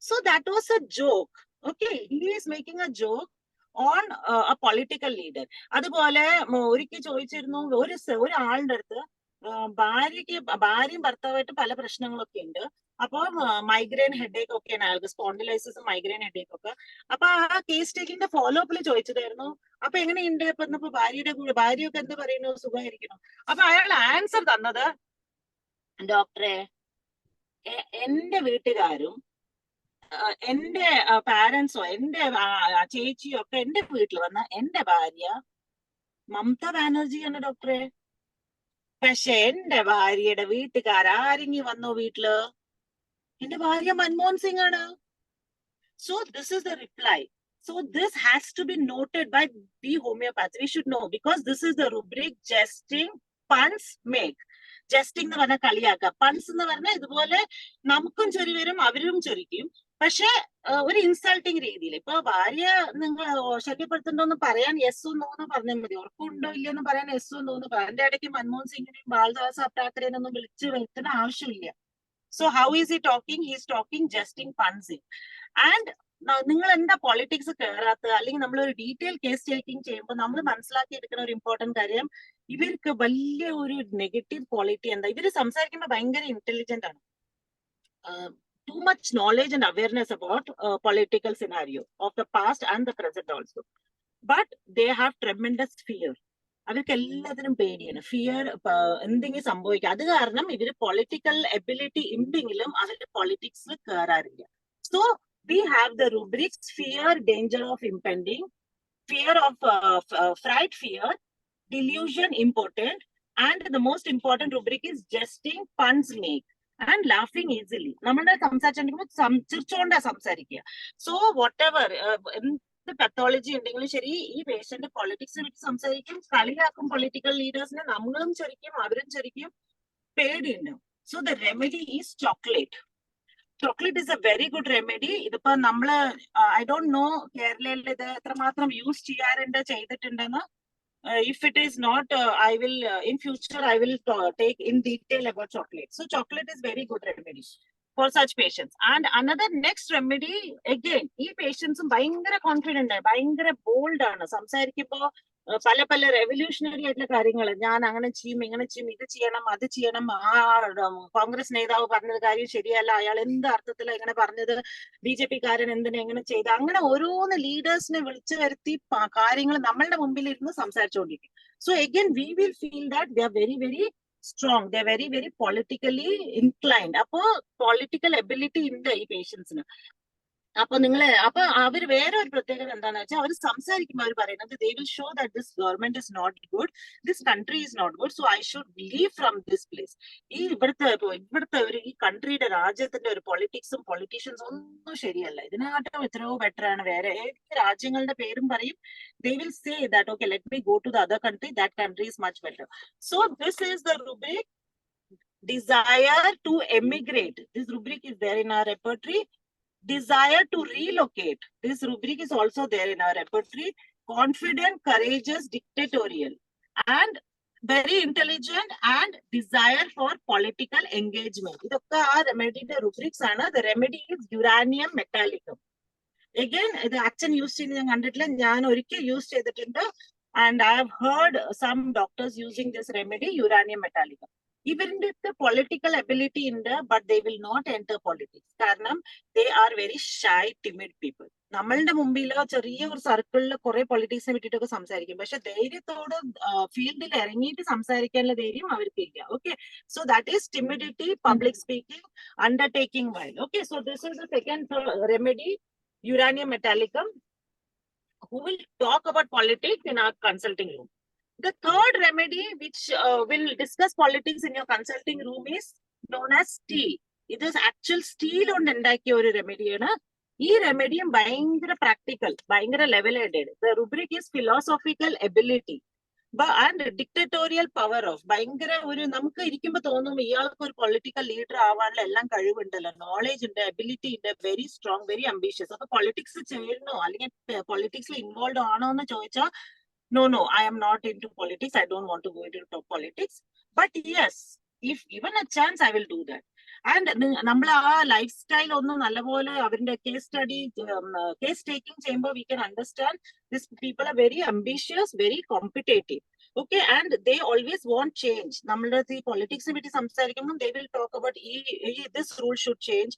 So that was a joke. Okay, he is making a joke on a political leader. അതുപോലെ ഒരിക്കൽ ചോദിച്ചിരുന്നു, ഒരാളുടെ അടുത്ത് ഭാര്യയും ഭർത്താവായിട്ട് പല പ്രശ്നങ്ങളൊക്കെ ഉണ്ട്. അപ്പൊ മൈഗ്രെയിൻ ഹെഡേക്ക് ഒക്കെയാണ് അയാൾക്ക്, സ്പോണ്ടിലൈസിസ് മൈഗ്രെയിൻ ഹെഡേക്ക് ഒക്കെ. അപ്പൊ ആ കേസ് ടേക്കിന്റെ ഫോളോ അപ്പിൽ ചോദിച്ചതായിരുന്നു, അപ്പൊ എങ്ങനെയുണ്ട് ഇപ്പൊ ഭാര്യയൊക്കെ എന്ത് പറയുന്നു, സുഖമായിരിക്കണം? അപ്പൊ അയാൾ ആൻസർ തന്നത്, ഡോക്ടറെ, എന്റെ വീട്ടുകാരും എന്റെ പാരന്റ്സോ എന്റെ ചേച്ചിയോ ഒക്കെ എന്റെ വീട്ടിൽ വന്ന എന്റെ ഭാര്യ മമതാ ബാനർജിയാണ് ഡോക്ടറെ. പക്ഷെ എന്റെ ഭാര്യയുടെ വീട്ടുകാരെങ്കിലും വന്നോ വീട്ടില്? എന്റെ ഭാര്യ മൻമോഹൻ സിംഗ് ആണ്. So this is the reply. So this has to be noted by the homeopaths. We should know, because this is the rubric jesting puns make. ജസ്റ്റിംഗ് എന്ന് പറഞ്ഞാൽ കളിയാക്കുക, പൺസ് എന്ന് പറഞ്ഞാൽ ഇതുപോലെ നമുക്കും ചൊരി വരും, അവരും ചൊരിക്കും, പക്ഷെ ഒരു ഇൻസൾട്ടിങ് രീതിയിൽ. ഇപ്പൊ ഭാര്യ നിങ്ങൾ ശല്യപ്പെടുത്തുന്നുണ്ടോന്ന് പറയാൻ യെസ് നോ എന്ന് പറഞ്ഞാൽ മതി, ഉറപ്പുണ്ടോ ഇല്ലെന്ന് പറയാൻ യെസ് നോ എന്ന് പറയാം. അതിന്റെ ഇടയ്ക്ക് മൻമോഹൻ സിംഗിനെയും ബാലാ സാബ് ഠാക്കറെയൊന്നും വിളിച്ചു വരുത്തേണ്ട ആവശ്യമില്ല. So how is he talking? He is talking jesting punning. And നിങ്ങൾ എന്താ പൊളിറ്റിക്സ് കയറാത്ത, അല്ലെങ്കിൽ നമ്മളൊരു ഡീറ്റെയിൽ കേസ് ടേക്കിംഗ് ചെയ്യുമ്പോൾ നമ്മൾ മനസ്സിലാക്കി എടുക്കുന്ന ഒരു ഇമ്പോർട്ടന്റ് കാര്യം, ഇവർക്ക് വലിയ ഒരു നെഗറ്റീവ് ക്വാളിറ്റി എന്താ, ഇവര് സംസാരിക്കുമ്പോൾ ഭയങ്കര ഇന്റലിജന്റ് ആണ്. Too much knowledge and awareness about political scenario of the past and the present also. But they have tremendous fear. അവർക്ക് എല്ലാത്തിനും പേടിയാണ്, ഫിയർ, എന്തെങ്കിലും സംഭവിക്കുക. അത് കാരണം ഇവര് പൊളിറ്റിക്കൽ എബിലിറ്റി ഉണ്ടെങ്കിലും അവര് പൊളിറ്റിക്സിൽ കയറാറില്ല. So we have the rubrics: fear, danger of impending, fear of fright, fear, delusion, important, and the most important rubric is jesting, puns make, and laughing easily. നമ്മുടെ സംസാരിച്ചിട്ടുണ്ടെങ്കിൽ ചിരിച്ചോണ്ടാ സംസാരിക്കുക. സോ whatever എന്ത് pathology ഉണ്ടെങ്കിലും ശരി, ഈ പേഷ്യന്റ് പൊളിറ്റിക്സിനെ പറ്റി സംസാരിക്കും, കളിയാക്കും political ലീഡേഴ്സിനെ, നമ്മളും ചൊരിക്കും അവരും ചൊരിക്കും, പേടിയുണ്ടാവും. So the remedy is chocolate. Chocolate is a very good remedy. ഇതിപ്പോ നമ്മള് ഐ ഡോണ്ട് നോ കേരളയിൽ ഇത് എത്രമാത്രം യൂസ് ചെയ്തിട്ടുണ്ടെന്ന്. If it is not, I will in future I will take in detail about chocolate. So chocolate is very good remedy for such patients. And another next remedy, again, ഈ patients ഭയങ്കര confident ആണ്, ഭയങ്കര bold ആണ്, സംസാരിക്കുമ്പോ പല revolutionary ആയിട്ടുള്ള കാര്യങ്ങൾ, ഞാൻ അങ്ങനെ ചെയ്യും ഇങ്ങനെ ചെയ്യും, ഇത് ചെയ്യണം അത് ചെയ്യണം, ആ കോൺഗ്രസ് നേതാവ് പറഞ്ഞത് കാര്യം ശരിയല്ല, അയാൾ എന്ത് അർത്ഥത്തിലാണ് ഇങ്ങനെ പറഞ്ഞത്, BJP കാരൻ എന്തിനാ എങ്ങനെ ചെയ്ത്, അങ്ങനെ ഓരോന്ന് ലീഡേഴ്സിനെ വിളിച്ചു വരുത്തി കാര്യങ്ങൾ നമ്മളുടെ മുമ്പിൽ ഇരുന്ന് സംസാരിച്ചുകൊണ്ടിരിക്കും. So again we will feel that they are very very strong, they very very politically inclined. അപ്പോ പൊളിറ്റിക്കൽ എബിലിറ്റി ഉണ്ട് ഈ പേഷ്യൻസിന്. അപ്പൊ അവര് വേറെ ഒരു പ്രത്യേകത എന്താണെന്ന് വെച്ചാൽ, അവർ സംസാരിക്കുമ്പോൾ അവർ പറയുന്നത്, they will show that this government is not good, this country is not good, so I should leave from this place. ഈ ഇവിടുത്തെ ഒരു ഈ കൺട്രിയുടെ രാജ്യത്തിന്റെ ഒരു പൊളിറ്റിക്സും പൊളിറ്റീഷ്യൻസ് ഒന്നും ശരിയല്ല, ഇതിനാട്ടും എത്രയോ ബെറ്റർ ആണ്, വേറെ ഏത് രാജ്യങ്ങളുടെ പേരും പറയും. They will say that okay, let me go to the other country, that country is much better. So this is the rubric. desire to emigrate. This rubric is there in our repertory. Desire to relocate. This rubric is also there in our repertory. Confident, courageous, dictatorial, and very intelligent, and desire for political engagement. ഇതൊക്കെ ആ റെമഡിയുടെ rubrics ആണ്. The remedy is uranium metallicum. Again, ഇത് അച്ഛൻ use ചെയ്യുന്നത് ഞാൻ കണ്ടിട്ടില്ല, ഞാൻ ഒരിക്കൽ യൂസ് ചെയ്തിട്ടുണ്ട്. And I have heard some doctors using this remedy, uranium metallicum. ഇവരുടെ പൊളിറ്റിക്കൽ എബിലിറ്റി ഉണ്ട്, but they will not enter politics. കാരണം they are very shy timid people. നമ്മളുടെ മുമ്പിലോ ചെറിയ ഒരു സർക്കിളിൽ കുറെ പൊളിറ്റിക്സിനെ പറ്റിയിട്ടൊക്കെ സംസാരിക്കും, പക്ഷെ ധൈര്യത്തോട് ഫീൽഡിൽ ഇറങ്ങിയിട്ട് സംസാരിക്കാനുള്ള ധൈര്യം അവർക്കില്ല. Okay, so that is timidity, public speaking, undertaking while. Okay, so this is the second remedy, uranium metallicum, who will talk about politics in our consulting room. The third remedy, which will discuss politics in your consulting room, is known as steel. It is actual steel on the remedy. This remedy is very practical, very level headed. The rubric is philosophical ability and dictatorial power of. നമുക്ക് ഇരിക്കുമ്പോൾ തോന്നും ഇയാൾക്ക് ഒരു political leader ആവാനുള്ള എല്ലാം കഴിവുണ്ടല്ലോ, knowledge ഉണ്ട്, ability ഉണ്ട്, very strong, very ambitious. അപ്പൊ പൊളിറ്റിക്സ് ചെയ്യണോ അല്ലെങ്കിൽ പൊളിറ്റിക്സിൽ ഇൻവോൾവ് ആണോ എന്ന് ചോദിച്ചാൽ no, I am not into politics. I don't want to go into politics. But yes, if given a chance, I will do that. And നമ്മൾ ആ life style ഒന്നും നല്ലപോലെ അവരുടെ കേസ് സ്റ്റഡി, കേസ് ടേക്കിംഗ് ചെയ്യുമ്പോൾ we can understand these people are very ambitious, very competitive. Okay, and they always want change. നമ്മളുടെ ഈ പൊളിറ്റിക്സിനെ പറ്റി സംസാരിക്കുമ്പോൾ they will talk about this rule should change.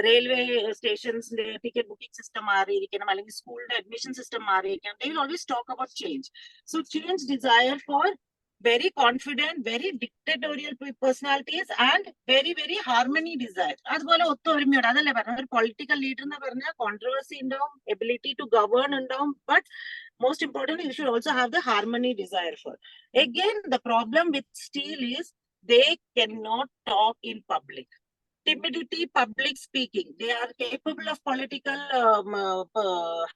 Railway സ്റ്റേഷൻസിന്റെ ticket booking system മാറിയിരിക്കണം, അല്ലെങ്കിൽ സ്കൂളിന്റെ admission system മാറിയിരിക്കണം. They will always talk about change. So change desire for very confident, very dictatorial personalities, and very, very harmony desire. അതുപോലെ ഒത്തൊരുമയോട്, അതല്ലേ പറഞ്ഞ ഒരു political leader എന്ന് പറഞ്ഞാൽ കോൺട്രവേഴ്സി ഉണ്ടാവും, എബിലിറ്റി ടു ഗവേൺ ഉണ്ടാവും, but most importantly, you should also have the harmony desire for. Again, the problem with steel is they cannot talk in public. Timidity, public speaking. They are capable of political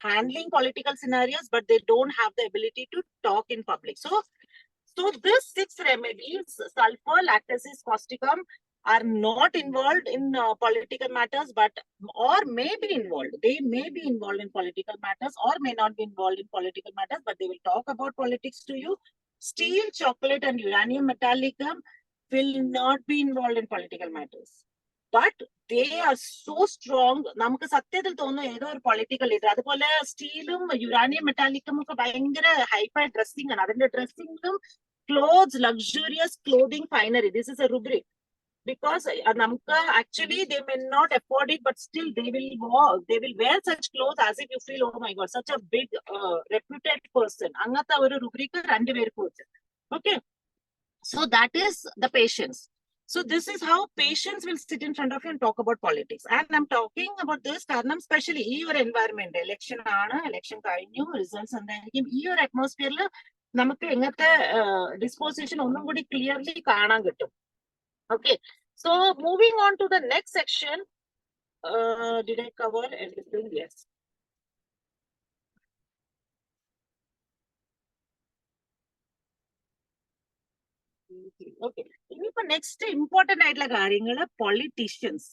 handling political scenarios, but they don't have the ability to talk in public. So this 6 remedies, sulfur, lactasis, causticum, are not involved in political matters, but or may be involved. They may be involved in political matters or may not be involved in political matters, but they will talk about politics to you. Steel, chocolate, and uranium metallicum will not be involved in political matters. But they are so strong. നമുക്ക് സത്യത്തിൽ തോന്നുന്നു ഏതോ ഒരു political leader. അതുപോലെ സ്റ്റീലും uranium മെറ്റാലിക്കും ഒക്കെ ഭയങ്കര hi-fi dressing ആണ്. അതിന്റെ ഡ്രസ്സിംഗും clothes, luxurious clothing, finery. This is a rubric. Because actually they may not afford it, but still they will wear such clothes as if you feel, oh my God, such a big reputed person. Angata oru rubric rendu peru pochu. Okay, so that is the patience. So this is how patience will sit in front of you and talk about politics. And I'm talking about this കാരണം especially ഈ ഒരു environment, election ആണ്, election കഴിഞ്ഞു, results എന്തായിരിക്കും, ഈ ഒരു atmosphere നമുക്ക് എങ്ങനത്തെ ഡിസ്പോസിഷൻ ഒന്നും കൂടി ക്ലിയർലി കാണാൻ കിട്ടും. Okay, so moving on to the next section. Did I cover everything? Yes. Okay, ഇനിയിപ്പോ നെക്സ്റ്റ് ഇമ്പോർട്ടന്റ് ആയിട്ടുള്ള കാര്യങ്ങള് പൊളിറ്റീഷ്യൻസ്.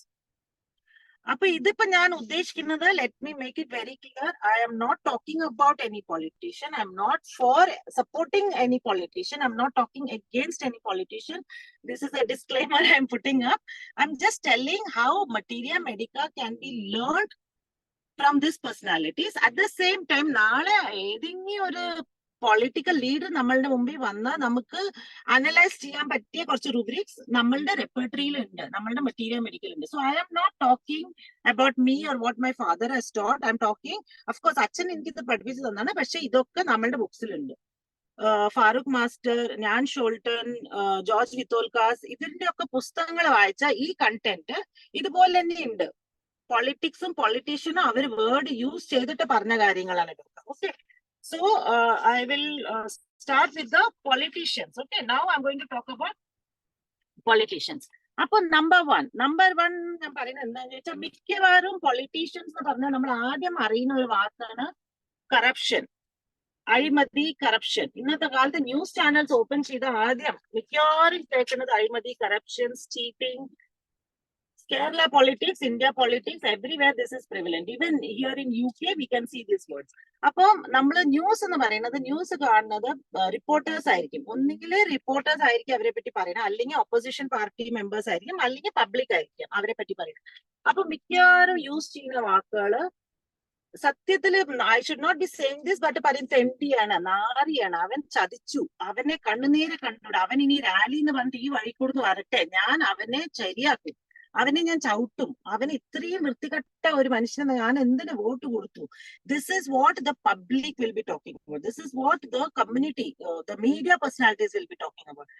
അപ്പൊ ഇതിപ്പോ ഞാൻ ഉദ്ദേശിക്കുന്നത്, let me make it very clear, I am not talking about any politician, I M not for supporting any politician, I M not talking against any politician. This is a disclaimer I am putting up. I'm just telling how materia medica can be learned from these personalities. At the same time, നാളെ ഏതെങ്കിലും ഒരു political leader നമ്മളുടെ മുമ്പിൽ വന്നാൽ നമുക്ക് analyse ചെയ്യാൻ പറ്റിയ കുറച്ച് റുബ്രിക്സ് നമ്മളുടെ റെപ്പർട്ടറിയിലുണ്ട്, നമ്മളുടെ മെറ്റീരിയൽ മെഡിക്കലുണ്ട്. So I am not talking about me or what my father has taught. I am talking, of course അച്ഛൻ എനിക്കിത് പഠിപ്പിച്ചു തന്നാണ്, പക്ഷെ ഇതൊക്കെ നമ്മളുടെ ബുക്സിലുണ്ട്. ഫാറൂഖ് മാസ്റ്റർ, ഞാൻ ഷോൾട്ടൺ, ജോർജ് വിത്തോൽക്കാസ്, ഇതിന്റെ ഒക്കെ പുസ്തകങ്ങൾ വായിച്ചാൽ ഈ കണ്ടന്റ് ഇതുപോലെ തന്നെ ഉണ്ട്. പൊളിറ്റിക്സും പൊളിറ്റീഷ്യനും അവർ വേർഡ് യൂസ് ചെയ്തിട്ട് പറഞ്ഞ കാര്യങ്ങളാണ് ഇതൊക്കെ. Okay, so I will start with the politicians. Okay, now I'm going to talk about politicians. അപ്പൊ നമ്പർ വൺ ഞാൻ പറയുന്നത് എന്താണെന്ന് വെച്ചാൽ, മിക്കവാറും പൊളിറ്റീഷ്യൻസ് എന്ന് പറഞ്ഞാൽ നമ്മൾ ആദ്യം അറിയുന്ന ഒരു വാക്കാണ് കറപ്ഷൻ. അഴിമതി, കറപ്ഷൻ. ഇന്നത്തെ കാലത്ത് ന്യൂസ് ചാനൽസ് ഓപ്പൺ ചെയ്ത ആദ്യം മിക്കവാറും കേൾക്കുന്നത് അഴിമതി, corruptions, cheating. Kerala politics, India politics, everywhere this is prevalent. Even here in UK, we can see these words. അപ്പം നമ്മൾ ന്യൂസ് എന്ന് പറയുന്നത്, ന്യൂസ് കാണുന്നത് റിപ്പോർട്ടേഴ്സ് ആയിരിക്കും. ഒന്നുകിൽ റിപ്പോർട്ടേഴ്സ് ആയിരിക്കും അവരെ പറ്റി പറയുന്നത്, അല്ലെങ്കിൽ ഓപ്പോസിഷൻ പാർട്ടി മെമ്പേഴ്സ് ആയിരിക്കും, അല്ലെങ്കിൽ പബ്ലിക് ആയിരിക്കും അവരെ പറ്റി പറയുന്നത്. അപ്പൊ മിക്കവാറും യൂസ് ചെയ്യുന്ന വാക്കുകള് സത്യത്തില് I should not be saying this, but പറയും തെണ്ടിയാണ്, നാറിയാണ്, അവൻ ചതിച്ചു, അവനെ കണ്ണുനീര് കണ്ടൂടെ, അവൻ ഇനി റാലി എന്ന് പറഞ്ഞിട്ട് ഈ വഴി കൊടുത്ത് വരട്ടെ, ഞാൻ അവനെ ശരിയാക്കും, അവനെ ഞാൻ ചവിട്ടും, അവന് ഇത്രയും വൃത്തികെട്ട ഒരു മനുഷ്യനെ ഞാൻ എന്തിനു വോട്ട് കൊടുത്തു. This is what the public will be talking about. This is what the community, the media personalities will be talking about.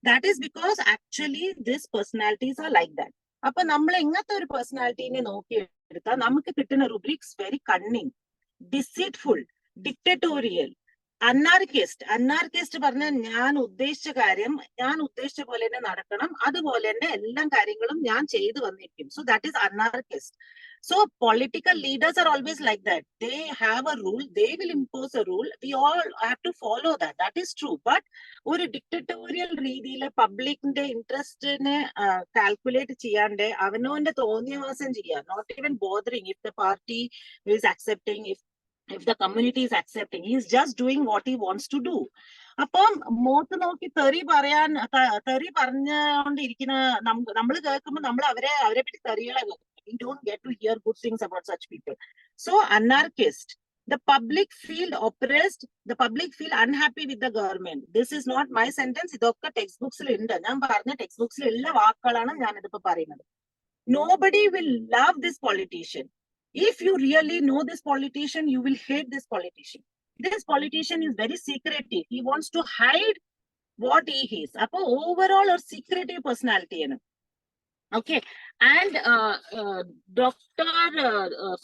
That is because actually this personalities are like that. അപ്പൊ നമ്മൾ എങ്ങനത്തെ ഒരു പേഴ്സണാലിറ്റീനെ നോക്കിയെടുത്താൽ നമുക്ക് കിട്ടുന്ന rubrics very cunning, deceitful, dictatorial, anarchist പറഞ്ഞാൽ ഞാൻ ഉദ്ദേശിച്ച കാര്യം ഞാൻ ഉദ്ദേശിച്ച പോലെ തന്നെ നടക്കണം, അതുപോലെ തന്നെ എല്ലാ കാര്യങ്ങളും ഞാൻ ചെയ്തു വന്നിരിക്കും. So that is anarchist. So political leaders are always like that. They have a rule, they will impose a rule, we all have to follow that. That is true. But ഒരു ഡിക്റ്ററ്റോറിയൽ രീതിയിൽ പബ്ലിക്കിന്റെ ഇൻട്രസ്റ്റിനെ calculate ചെയ്യാണ്ട് അവനോന്റെ തോന്നിയവാസം ചെയ്യുക, not even bothering if the party is accepting, if the community is accepting, he is just doing what he wants to do. അപ്പം moth നോക്കി തെറി പറഞ്ഞുകൊണ്ടിരിക്കുന്ന നമ്മൾ കേൾക്കുമ്പോൾ നമ്മൾ അവരെ പറ്റി തെറികളെ കേൾക്കും. We don't get to hear good things about such people. So anarchist, the public feel oppressed, the public feel unhappy with the government. This is not my sentence, ഇതൊക്കെ ടെക്സ്റ്റ് ബുക്സിൽ ഉണ്ട്. ഞാൻ പറഞ്ഞ ടെക്സ്റ്റ് ബുക്സിൽ എല്ലാ വാക്കുകളാണ് ഞാൻ ഇതിപ്പോ പറയുന്നത്. Nobody will love this politician. If you really know this politician, you will hate this politician. This politician is very secretive. He wants to hide what he is. Appo overall or secretive personality ആണ്. Okay, and Dr.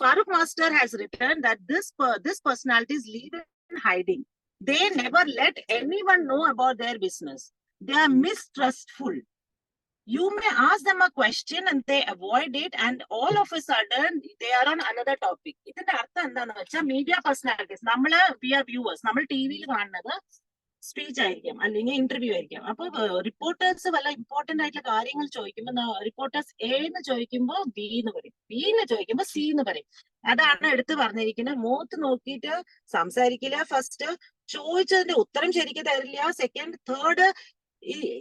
Farooq Master has written that this personalities live in hiding. They never let anyone know about their business. They are mistrustful. You may ask them a question and they avoid it, and all of a sudden they are on another topic. ഇതിന്റെ അർത്ഥം എന്താണെന്ന് വെച്ചാൽ media personalities, നമ്മള് V R viewers, നമ്മൾ T വിയിൽ കാണുന്നത് speech ആയിരിക്കാം അല്ലെങ്കിൽ ഇന്റർവ്യൂ ആയിരിക്കാം. അപ്പൊ റിപ്പോർട്ടേഴ്സ് വല്ല ഇമ്പോർട്ടന്റ് ആയിട്ടുള്ള കാര്യങ്ങൾ ചോദിക്കുമ്പോൾ റിപ്പോർട്ടേഴ്സ് എ എന്ന് ചോദിക്കുമ്പോൾ ബി എന്ന് പറയും, ബി എന്ന് ചോദിക്കുമ്പോൾ സി എന്ന് പറയും. അതാണ് എടുത്ത് പറഞ്ഞിരിക്കുന്നത്. മുഖത്ത് നോക്കിയിട്ട് സംസാരിക്കില്ല. ഫസ്റ്റ് ചോദിച്ചതിന്റെ ഉത്തരം ശരിക്കും തരില്ല. സെക്കൻഡ്, തേർഡ്,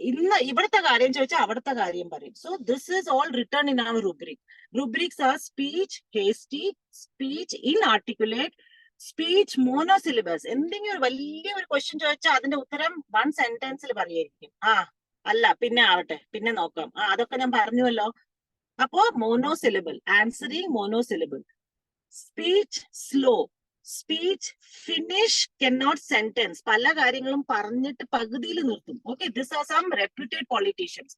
ഇന്ന് ഇവിടുത്തെ കാര്യം ചോദിച്ചാൽ അവിടുത്തെ കാര്യം പറയും. So this is all return in our rubric. Rubrics are speech hasty, speech inarticulate, speech monosyllables. എന്തെങ്കിലും വലിയൊരു ക്വസ്റ്റ്യൻ ചോദിച്ചാൽ അതിന്റെ ഉത്തരം 1 സെന്റൻസിൽ പറയായിരിക്കും. അല്ല, പിന്നെ ആവട്ടെ, പിന്നെ നോക്കാം, അതൊക്കെ ഞാൻ പറഞ്ഞുവല്ലോ. അപ്പോ monosyllable, answering monosyllable. Speech slow, speech finish cannot sentence. പല കാര്യങ്ങളും പറഞ്ഞിട്ട് പകുതിയിൽ നിർത്തും. Okay, this are some reputed politicians.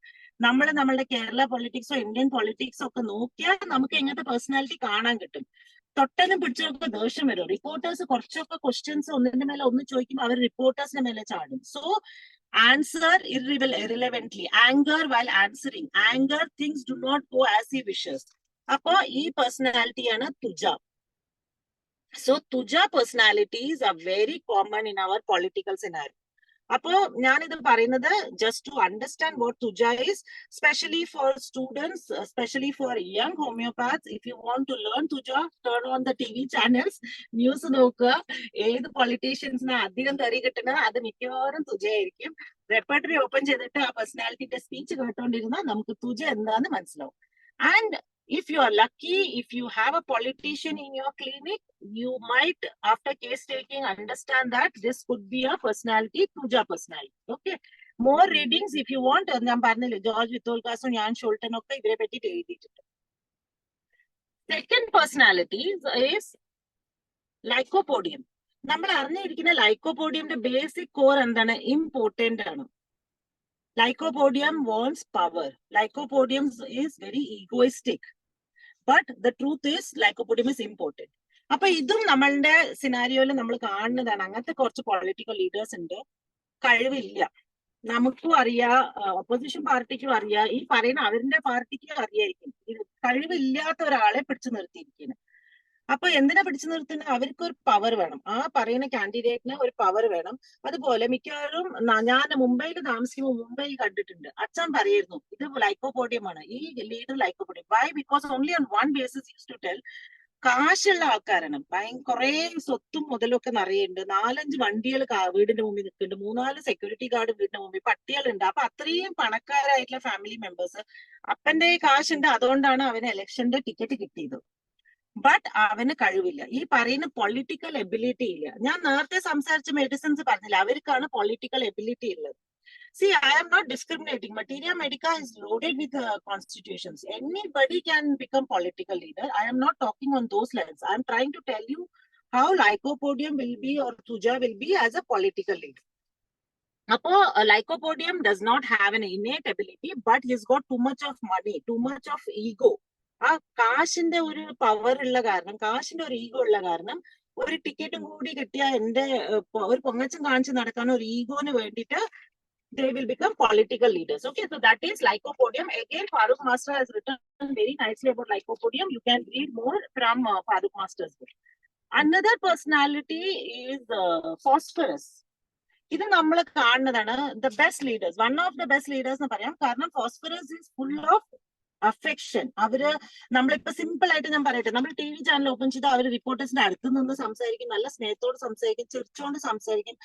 നമ്മളുടെ കേരള പൊളിറ്റിക്സോ ഇന്ത്യൻ പൊളിറ്റിക്സോ ഒക്കെ നോക്കിയാൽ നമുക്ക് എങ്ങനത്തെ പേഴ്സണാലിറ്റി കാണാൻ കിട്ടും. തൊട്ടനും പിടിച്ചൊക്കെ ദേഷ്യം വരും. റിപ്പോർട്ടേഴ്സ് കുറച്ചൊക്കെ ക്വസ്റ്റ്യൻസ് ഒന്നിന്റെ മേലെ ഒന്ന് ചോദിക്കുമ്പോൾ അവർ റിപ്പോർട്ടേഴ്സിന്റെ മേലെ ചാടും. So answer irrelevantly, anger while answering, anger things do not go as he wishes. അപ്പൊ ഈ പേഴ്സണാലിറ്റിയാണ് thuja. So tuja personalities are very common in our political scenario. അപ്പോ ഞാനിത് പറയുന്നത് just to understand what tuja is, especially for students, especially for young homeopaths. If you want to learn tuja, turn on the TV channels, news നോക്കുക. ഏത് പൊളിറ്റീഷ്യൻസിന് അധികം തെറി കിട്ടുന്നത് അത് മിക്കവാറും തുജ ആയിരിക്കും. റെപ്പർട്ടറി ഓപ്പൺ ചെയ്തിട്ട് ആ പേഴ്സണാലിറ്റിയുടെ സ്പീച്ച് കേട്ടോണ്ടിരുന്നാൽ നമുക്ക് തുജ എന്താന്ന് മനസ്സിലാവും. And if you are lucky, if you have a politician in your clinic, you might, after case taking, understand that this could be a personality, tuja personality. Okay, more readings if you want. ഞാൻ പറഞ്ഞില്ലേ, George വിത്തോൾക്കാസും ഞാൻ ഷോൾട്ടനും ഒക്കെ ഇവരെ പറ്റിയിട്ട് എഴുതിയിട്ടുണ്ട്. Second personality is lycopodium. നമ്മൾ അറിഞ്ഞിരിക്കുന്ന ലൈക്കോപോഡിയത്തിന്റെ basic core എന്താണ്? Important ആണ്. Lycopodium wants power. Lycopodium is very egoistic. But the truth is, Lycopodium is important. അപ്പൊ ഇതും നമ്മളുടെ സിനാരിയോയിൽ നമ്മൾ കാണുന്നതാണ്. അങ്ങനത്തെ കുറച്ച് പൊളിറ്റിക്കൽ ലീഡേഴ്സ് ഉണ്ട്. കഴിവില്ല, നമുക്കും അറിയാം, ഓപ്പോസിഷൻ പാർട്ടിക്കും അറിയാം, ഈ പറയുന്ന അവരുടെ പാർട്ടിക്കും അറിയായിരിക്കും. ഇത് കഴിവില്ലാത്ത ഒരാളെ പിടിച്ചു നിർത്തിയിരിക്കുന്നത്. അപ്പൊ എന്തിനാ പിടിച്ചു നിർത്തുന്നത്? അവർക്ക് ഒരു പവർ വേണം, ആ പറയുന്ന കാൻഡിഡേറ്റിന് ഒരു പവർ വേണം. അതുപോലെ മിക്കവാറും ഞാൻ മുംബൈയിൽ താമസിക്കുമ്പോൾ മുംബൈയിൽ കണ്ടിട്ടുണ്ട്, അച്ഛൻ പറയായിരുന്നു ഇത് ലൈക്കോപോഡിയമാണ്, ഈ leader lycopodium. Why? Because only on one basis use to tell, കാശുള്ള ആൾക്കാരാണ്, കുറെ സ്വത്തും മുതലും ഒക്കെ നിറയുണ്ട്, 4-5 വണ്ടികൾ വീടിന്റെ മുമ്പിൽ നിൽക്കുന്നുണ്ട്, 3-4 സെക്യൂരിറ്റി ഗാർഡ് വീടിന്റെ മുമ്പിൽ, പട്ടികളുണ്ട്. അപ്പൊ അത്രയും പണക്കാരായിട്ടുള്ള ഫാമിലി മെമ്പേഴ്സ്, അപ്പന്റെ കാശുണ്ട്, അതുകൊണ്ടാണ് അവന് ഇലക്ഷന്റെ ടിക്കറ്റ് കിട്ടിയത്. ബട്ട് അവന് കഴിവില്ല, ഈ പറയുന്ന പൊളിറ്റിക്കൽ എബിലിറ്റി ഇല്ല. ഞാൻ നേരത്തെ സംസാരിച്ച മെഡിസിൻസ് പറഞ്ഞില്ല, അവർക്കാണ് പൊളിറ്റിക്കൽ എബിലിറ്റി ഉള്ളത്. See, I am not discriminating. Materia Medica is loaded with constitutions. Anybody can become political leader. I am not talking on those lines. I am trying to tell you how Lycopodium will be or Tuja will be as a political leader. Apo, Lycopodium does not have an innate ability, but he's got too much of money, too much of ego. ആ കാശിന്റെ ഒരു power ഉള്ള കാരണം, കാശിന്റെ ഒരു ego ഉള്ള കാരണം, ഒരു ടിക്കറ്റും കൂടി കിട്ടിയ എന്റെ ഒരു പൊങ്ങച്ചം കാണിച്ച് നടക്കാൻ ഒരു ഈഗോന് വേണ്ടിയിട്ട് they will become political leaders. Okay, so that is Lycopodium. Again, Farooq Master has written very nicely about Lycopodium. You can read more from Farooq Master's book. Another personality is Phosphorus. ഇത് നമ്മൾ കാണുന്നതാണ് the best leaders. One of the best leaders എന്ന് പറയാം, കാരണം Phosphorus is full of affection. അവര് നമ്മളിപ്പോ simple ആയിട്ട് ഞാൻ പറയട്ടെ, നമ്മൾ ടി വി ചാനൽ ഓപ്പൺ ചെയ്ത് അവർ റിപ്പോർട്ടേഴ്സിന്റെ അടുത്ത് നിന്ന് സംസാരിക്കും, നല്ല സ്നേഹത്തോട് സംസാരിക്കും, ചിരിച്ചോണ്ട് സംസാരിക്കും.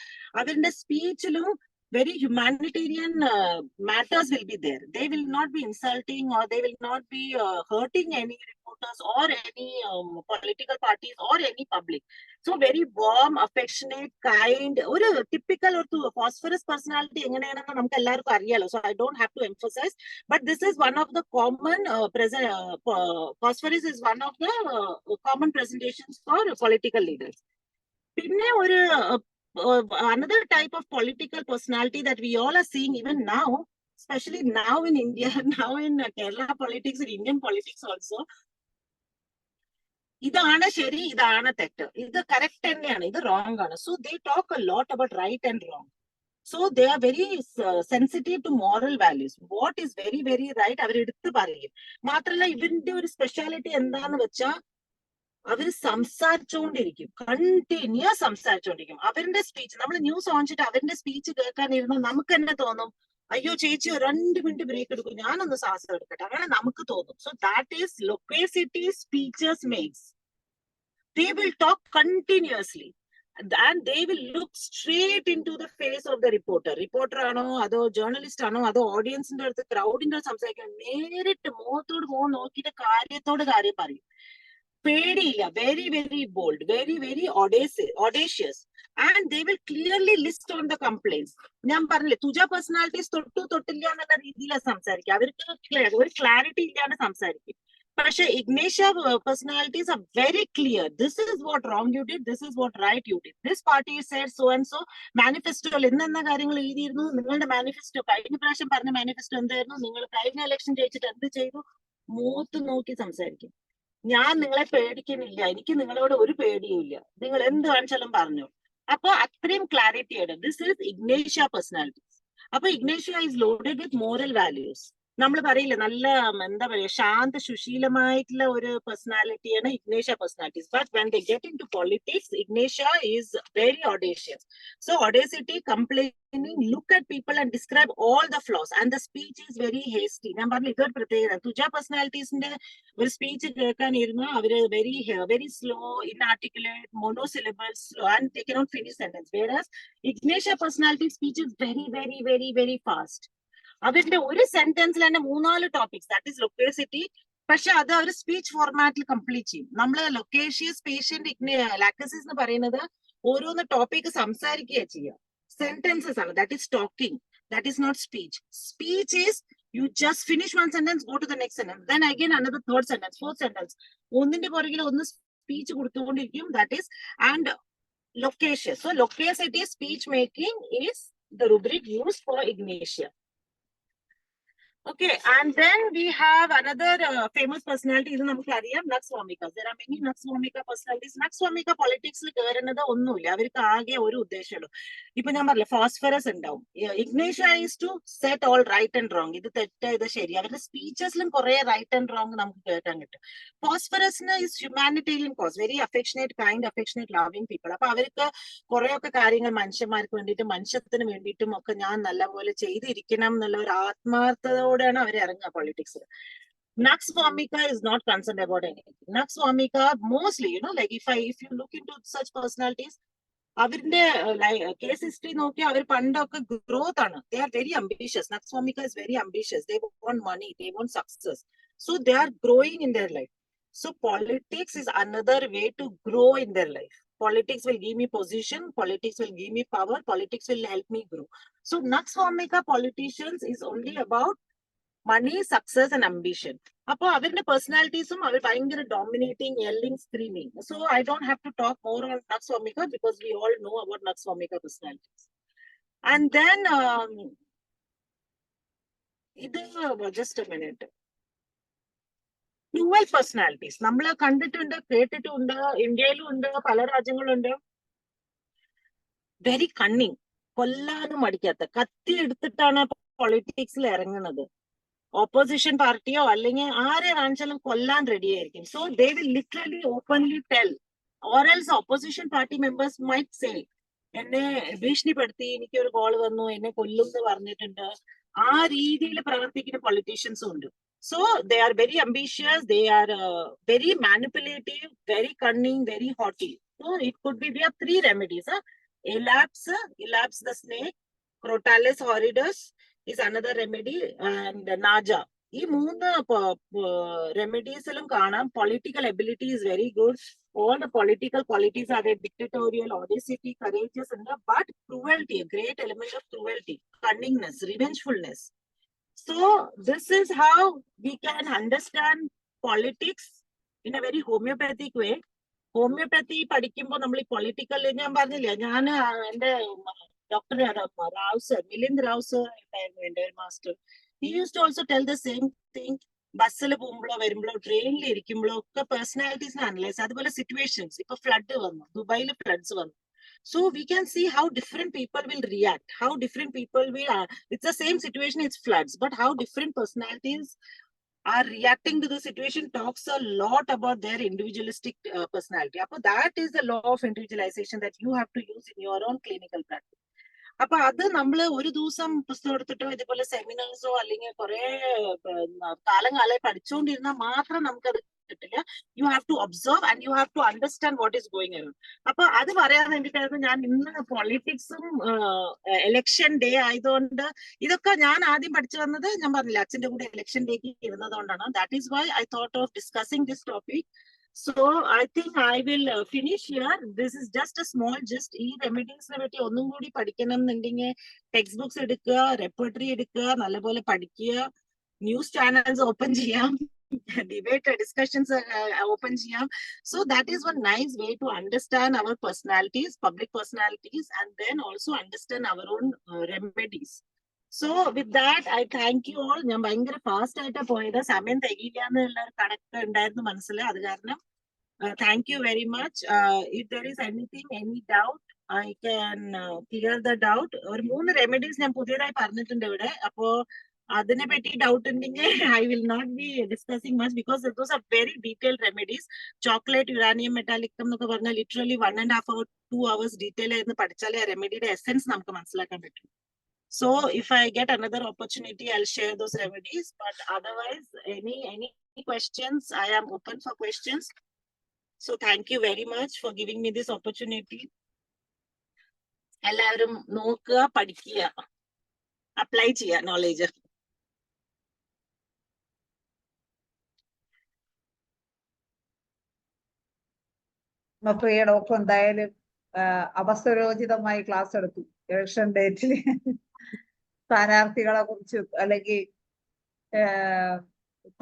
അവരുടെ സ്പീച്ചിലും very humanitarian matters will be there. They will not be insulting or they will not be hurting any reporters or any political parties or any public. So very warm, affectionate, kind. Or typical or Phosphorus personality enganeyana namukku ellarkum ariyalo, so I don't have to emphasize, but this is one of the common Phosphorus is one of the common presentations for political leaders. Pinne oru another type of political personality that we all are seeing even now, especially now in India, now in Kerala politics and Indian politics also. ഇതാണ് ശരി, ഇതാണ് തെറ്റ്, ഇത് correct തന്നെയാണ്, ഇത് wrong ആണ്. So they talk a lot about right and wrong. So they are very sensitive to moral values. What is very very right അവർ എടുത്ത് പറയും. മാത്രമല്ല ഇവരുടെ ഒരു സ്പെഷ്യാലിറ്റി എന്താന്ന് വെച്ചാൽ അവര് സംസാരിച്ചുകൊണ്ടിരിക്കും, കണ്ടിന്യൂസ് സംസാരിച്ചുകൊണ്ടിരിക്കും. അവരുടെ സ്പീച്ച്, നമ്മൾ ന്യൂസ് ഓൺ ചെയ്തിട്ട് അവരുടെ സ്പീച്ച് കേൾക്കാനിരുന്ന നമുക്ക് തന്നെ തോന്നും, അയ്യോ ചേച്ചി 2 മിനിറ്റ് ബ്രേക്ക് എടുക്കും, ഞാനൊന്ന് ശ്വാസം എടുക്കട്ടെ, അങ്ങനെ നമുക്ക് തോന്നും. So that is loquacity speeches makes. They will talk continuously and they will look straight into the face of the reporter. Reporter ആണോ അതോ ജേർണലിസ്റ്റ് ആണോ അതോ ഓഡിയൻസിന്റെ അടുത്ത് ക്രൗഡിന്റെ അടുത്ത് സംസാരിക്കാൻ, നേരിട്ട് മുഖത്തോട് മുഖം നോക്കിയിട്ട് കാര്യത്തോട് കാര്യം പറയും. പേടിയില്ല, very very bold, very very audacious, and they will clearly list on the complaints. ഞാൻ പറഞ്ഞില്ലേ, തുജ പേഴ്സണാലിറ്റീസ് തൊട്ടില്ല എന്നുള്ള രീതിയിലാണ് സംസാരിക്കുക, അവർക്ക് ഒരു ക്ലാരിറ്റി ഇല്ലാണ്ട് സംസാരിക്കും. പക്ഷെ ignatia personalities are very clear. This is what wrong you did, this is what right you did, this party said so and so. മാനിഫെസ്റ്റോയിൽ എന്നെന്ന കാര്യങ്ങൾ എഴുതിയിരുന്നു, നിങ്ങളുടെ മാനിഫെസ്റ്റോ, കഴിഞ്ഞ പ്രാവശ്യം പറഞ്ഞ മാനിഫെസ്റ്റോ എന്തായിരുന്നു, നിങ്ങൾ കഴിഞ്ഞ ഇലക്ഷൻ ജയിച്ചിട്ട് എന്ത് ചെയ്തു, മൂത്ത് നോക്കി സംസാരിക്കും. ഞാൻ നിങ്ങളെ പേടിക്കുന്നില്ല, എനിക്ക് നിങ്ങളോട് ഒരു പേടിയുമില്ല, നിങ്ങൾ എന്ത് കാണിച്ചാലും പറഞ്ഞു. അപ്പൊ അത്രയും ക്ലാരിറ്റി ആണ്. This is Ignatia personalities. അപ്പൊ Ignatia is loaded with moral values. നമ്മൾ പറയില്ല, നല്ല എന്താ പറയുക, ശാന്ത സുശീലമായിട്ടുള്ള ഒരു പേഴ്സണാലിറ്റിയാണ് Ignatia personalities. But when they get into politics, Ignatia is very audacious. So audacity, complaining, look at people and describe all the flaws, and the speech is very hasty. ഞാൻ പറഞ്ഞു ഇതൊരു പ്രത്യേകത. തുജ പേഴ്സണാലിറ്റീസിന്റെ ഒരു speech കേൾക്കാനിരുന്ന അവര് very slow, inarticulate, monosyllables, and they cannot finish sentence. Whereas Ignatia personality speech is very very very very fast. അവരുടെ ഒരു സെന്റൻസിൽ തന്നെ 3-4 topics, that is ലൊക്കേസിറ്റി. പക്ഷെ അത് അവർ സ്പീച്ച് ഫോർമാറ്റിൽ കംപ്ലീറ്റ് ചെയ്യും. നമ്മള് ലൊക്കേഷ്യസ് പേഷ്യന്റ് ലാക്ടസിസ് എന്ന് പറയുന്നത് ഓരോന്ന് ടോപ്പിക് സംസാരിക്കുക ചെയ്യുക, സെന്റൻസസ് ആണ്. That is talking, that is not speech. Speech is you just finish one sentence, go to the next sentence, then again another third sentence, fourth sentence, ഒന്നിന്റെ പുറകിൽ ഒന്ന് സ്പീച്ച് കൊടുത്തുകൊണ്ടിരിക്കും. That is and loquacious. So loquacity, speech making is the rubric used for Ignatia. Okay, and then we have another famous personality. ഇത് നമുക്കറിയാം, നക്സ് Vyomika. There are many നക്സ് Vyomika personalities. നക്സ് Vyomika പൊളിറ്റിക്സിൽ കയറുന്നത് ഒന്നുമില്ല, അവർക്ക് ആകെ ഒരു ഉദ്ദേശമുള്ളൂ. ഇപ്പൊ ഞാൻ പറഞ്ഞില്ല, ഫോസ്ഫറസ് ഉണ്ടാവും. Ignatia is to set all right and wrong. ഇത് തെറ്റ്, ഇത് ശരി. അവരുടെ സ്പീച്ചസിലും കുറെ റൈറ്റ് ആൻഡ് റോങ് നമുക്ക് കേൾക്കാൻ കിട്ടും. ഫോസ്ഫറസിന് is humanitarian cause, very affectionate, kind, affectionate, loving people. അപ്പൊ അവർക്ക് കുറെയൊക്കെ കാര്യങ്ങൾ മനുഷ്യന്മാർക്ക് വേണ്ടിയിട്ടും മനുഷ്യത്തിന് വേണ്ടിയിട്ടും ഒക്കെ ഞാൻ നല്ലപോലെ ചെയ്തിരിക്കണം എന്നുള്ള ഒരു ആത്മാർത്ഥതയോടെയാണ് അവർ ഇറങ്ങുക പൊളിറ്റിക്സിൽ. Nux vomica is not concerned about anything. Nux vomica mostly, like if you look into such personalities, അവരുടെ കേസ് ഹിസ്റ്ററി നോക്കി അവർ പണ്ടൊക്കെ ഗ്രോത്ത് ആണ്. They are very ambitious. Nux vomica is very ambitious. They want money, they want success. So they are growing in their life. So politics is another way to grow in their life. Politics will give me position, politics will give me power, politics will help me grow. So Nux vomica politicians is only about money, success and ambition. Appo avരുടെ personalitiesum അവർ ഭയങ്കര dominating, yelling, screaming. So I don't have to talk more on Nux vomica because we all know about Nux vomica personalities. And then just a minute. Dual personalities. നമ്മൾ കണ്ടിട്ടുണ്ട്, കേട്ടിട്ടുണ്ട്, ഇന്ത്യയിലും ഉണ്ട്, പല രാജ്യങ്ങളുണ്ട്. Very cunning, കൊല്ലാനും മടിക്കാത്ത, കത്തി എടുത്തിട്ടാണ് പൊളിറ്റിക്സിൽ ഇറങ്ങുന്നത്. ഓപ്പോസിഷൻ പാർട്ടിയോ അല്ലെങ്കിൽ ആരെ കാണിച്ചാലും കൊല്ലാൻ റെഡി ആയിരിക്കും. So they will literally openly tell, or else opposition party members might say, എന്നെ ഭീഷണിപ്പെടുത്തി, എനിക്കൊരു കോൾ വന്നു, എന്നെ കൊല്ലും എന്ന് പറഞ്ഞിട്ടുണ്ട്. ആ രീതിയിൽ പ്രവർത്തിക്കുന്ന പൊളിറ്റീഷ്യൻസും ഉണ്ട്. So they are very ambitious, they are very manipulative, very cunning, very haughty. So it could be, we have 3 remedies. Elapse the snake, Crotalus horridus is another remedy, and Naja. ഈ 3 റെമഡീസിലും കാണാം political ability is very good. All the political qualities are there: dictatorial, audacity, courageous, but cruelty, a great element of cruelty, cunningness, revengefulness. So this is how we can understand politics in a very homeopathic way. Homeopathy പഠിക്കുമ്പോൾ നമ്മൾ ഈ political, ഞാൻ പറഞ്ഞില്ല, ഞാൻ എന്റെ doctor Rao sir, Milind Rao sir ഉണ്ടായിരുന്നു എന്റെ ഒരു master. He use to also tell the same thing. ബസ്സിൽ പോകുമ്പോഴോ വരുമ്പോഴോ ട്രെയിനിൽ ഇരിക്കുമ്പോഴോ ഒക്കെ പേഴ്സണാലിറ്റീസിനെ അനലൈസ്. അതുപോലെ സിറ്റുവേഷൻസ്, ഇപ്പൊ ഫ്ലഡ് വന്നു, ദുബായിൽ ഫ്ലഡ്സ് വന്നു. So we can see how different people will react, how different people will, it's the same situation, it's floods, but how different personalities are reacting to the situation talks a lot about their individualistic personality. Appo that is the law of individualization that you have to use in your own clinical practice. അപ്പൊ അത് നമ്മള് ഒരു ദിവസം പുസ്തകം എടുത്തിട്ടോ ഇതുപോലെ സെമിനാർസോ അല്ലെങ്കിൽ കുറെ കാലങ്ങളായി പഠിച്ചുകൊണ്ടിരുന്നാൽ മാത്രം നമുക്കത് കിട്ടില്ല. You have to observe and you have to understand what is going around. അപ്പൊ അത് പറയാൻ വേണ്ടിയിട്ടായിരുന്നു ഞാൻ ഇന്ന് പൊളിറ്റിക്സും ഇലക്ഷൻ ഡേ ആയതുകൊണ്ട് ഇതൊക്കെ ഞാൻ ആദ്യം പഠിച്ചു വന്നത്, ഞാൻ പറഞ്ഞില്ല, അച്ഛന്റെ കൂടെ ഇലക്ഷൻ ഡേക്ക് ഇരുന്നതുകൊണ്ടാണ്. That is why I thought of discussing this topic. So I think I will finish here. This is just a small gist. ഈ റെമഡീസിനെ പറ്റി ഒന്നും കൂടി പഠിക്കണം എന്നുണ്ടെങ്കിൽ ടെക്സ്റ്റ് ബുക്സ് എടുക്കുക, റെപ്പർട്ടറി എടുക്കുക, നല്ലപോലെ പഠിക്കുക, ന്യൂസ് ചാനൽസ് ഓപ്പൺ ചെയ്യാം, ഡിബേറ്റ് ഡിസ്കഷൻസ് ഓപ്പൺ ചെയ്യാം. So that is one nice way to understand our personalities, public personalities, and then also understand our own remedies. So with that, I thank you all. ഞാൻ ഭയങ്കര fast ആയിട്ടാ പോയത്, സമയം തികയില്ല എന്നുള്ള ഒരു കണക്ക് ഉണ്ടായിരുന്നു മനസ്സിൽ. അത് കാരണം thank you very much. If there is anything, any doubt, I can clear the doubt. ഒരു 3 റെമഡീസ് ഞാൻ പുതിയതായി പറഞ്ഞിട്ടുണ്ട് ഇവിടെ. അപ്പോ അതിനെ പറ്റി ഡൗട്ട് ഉണ്ടെങ്കിൽ I will not be discussing much because those are very detailed remedies. Chocolate, uranium metallicum എന്നൊക്കെ പറഞ്ഞാൽ ലിറ്ററലി 1.5 hours 2 hours ഡീറ്റെയിൽ ആയിരുന്നു പഠിച്ചാലേ ആ റെമഡിയുടെ എസെൻസ് നമുക്ക് മനസ്സിലാക്കാൻ പറ്റും. So if I get another opportunity, I'll share those remedies. But otherwise, any questions, I am open for questions. So thank you very much for giving me this opportunity. എല്ലാവരും നോക്കുക, പഠിക്കുക, apply ചെയ്യുക knowledge. പ്രിയ doctor എന്തായാലും അവസരോചിതമായി class എടുത്തു. Election ഡേറ്റിൽ സ്ഥാനാർത്ഥികളെ കുറിച്ച് അല്ലെങ്കിൽ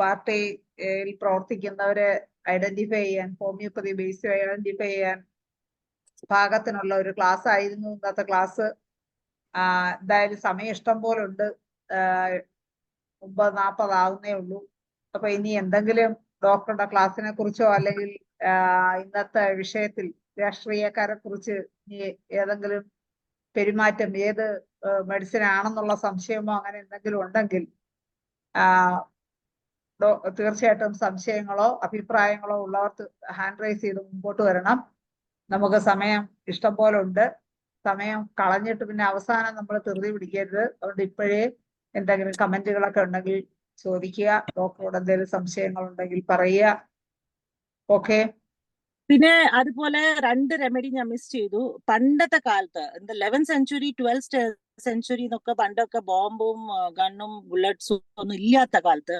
പാർട്ടിയിൽ പ്രവർത്തിക്കുന്നവരെ ഐഡന്റിഫൈ ചെയ്യാൻ, ഹോമിയോപ്പതി ബേസ് ഐഡന്റിഫൈ ചെയ്യാൻ പാകത്തിനുള്ള ഒരു ക്ലാസ് ആയിരുന്നു ഇന്നത്തെ ക്ലാസ്. എന്തായാലും സമയം ഇഷ്ടം പോലെ ഉണ്ട്. 9:40 ആവുന്നേ ഉള്ളൂ. അപ്പൊ ഇനി എന്തെങ്കിലും ഡോക്ടറുടെ ക്ലാസ്സിനെ കുറിച്ചോ അല്ലെങ്കിൽ ഇന്നത്തെ വിഷയത്തിൽ രാഷ്ട്രീയക്കാരെ കുറിച്ച് ഇനി ഏതെങ്കിലും പെരുമാറ്റം ഏത് മെഡിസിൻ ആണെന്നുള്ള സംശയമോ അങ്ങനെ എന്തെങ്കിലും ഉണ്ടെങ്കിൽ തീർച്ചയായിട്ടും സംശയങ്ങളോ അഭിപ്രായങ്ങളോ ഉള്ളവർക്ക് ഹാൻഡ് റൈസ് ചെയ്ത് മുമ്പോട്ട് വരണം. നമുക്ക് സമയം ഇഷ്ടം പോലെ ഉണ്ട്. സമയം കളഞ്ഞിട്ട് പിന്നെ അവസാനം നമ്മൾ ധൃതി പിടിക്കരുത്. അതുകൊണ്ട് ഇപ്പോഴേ എന്തെങ്കിലും കമന്റുകളൊക്കെ ഉണ്ടെങ്കിൽ ചോദിക്കുക. ഡോക്ടറോട് എന്തെങ്കിലും സംശയങ്ങൾ ഉണ്ടെങ്കിൽ പറയുക. ഓക്കെ. പിന്നെ അതുപോലെ 2 റെമഡി ഞാൻ മിസ് ചെയ്തു. പണ്ടത്തെ കാലത്ത് 11th century 12th century എന്നൊക്കെ പണ്ടൊക്കെ ബോംബും ഗണ്ണും ബുള്ളറ്റ്സും ഒന്നും ഇല്ലാത്ത കാലത്ത്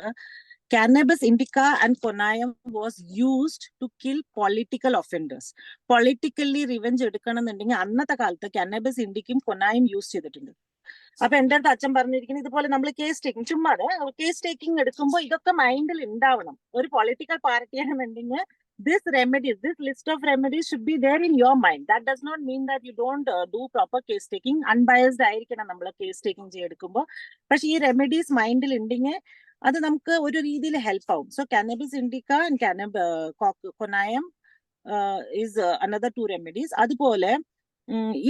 cannabis indica and conaium was used to kill political offenders. Politically revenge എടുക്കണമെന്നുണ്ടെങ്കിൽ അന്നത്തെ കാലത്ത് cannabis indicയും conaium യൂസ് ചെയ്തിട്ടുണ്ട്. അപ്പൊ എന്റെ അടുത്ത് അച്ഛൻ പറഞ്ഞിരിക്കുന്നത് ഇതുപോലെ നമ്മൾ കേസ് ടേക്കിംഗ് ചുമ്മാതെ കേസ് ടേക്കിംഗ് എടുക്കുമ്പോൾ ഇതൊക്കെ മൈൻഡിൽ ഉണ്ടാവണം. ഒരു പൊളിറ്റിക്കൽ പാർട്ടി ആണെന്നുണ്ടെങ്കിൽ this remedies, this list of remedies should be there in your mind. That does not mean that you don't do proper case taking. Unbiased ആയിരിക്കണം നമ്മൾ കേസ് ടേക്കിംഗ് ചെയ്തെടുക്കുമ്പോൾ. പക്ഷെ ഈ റെമഡീസ് മൈൻഡിൽ ഉണ്ടെങ്കിൽ അത് നമുക്ക് ഒരു രീതിയിൽ ഹെൽപ്പ് ആവും. So cannabis indica and conaium is another 2 remedies. അതുപോലെ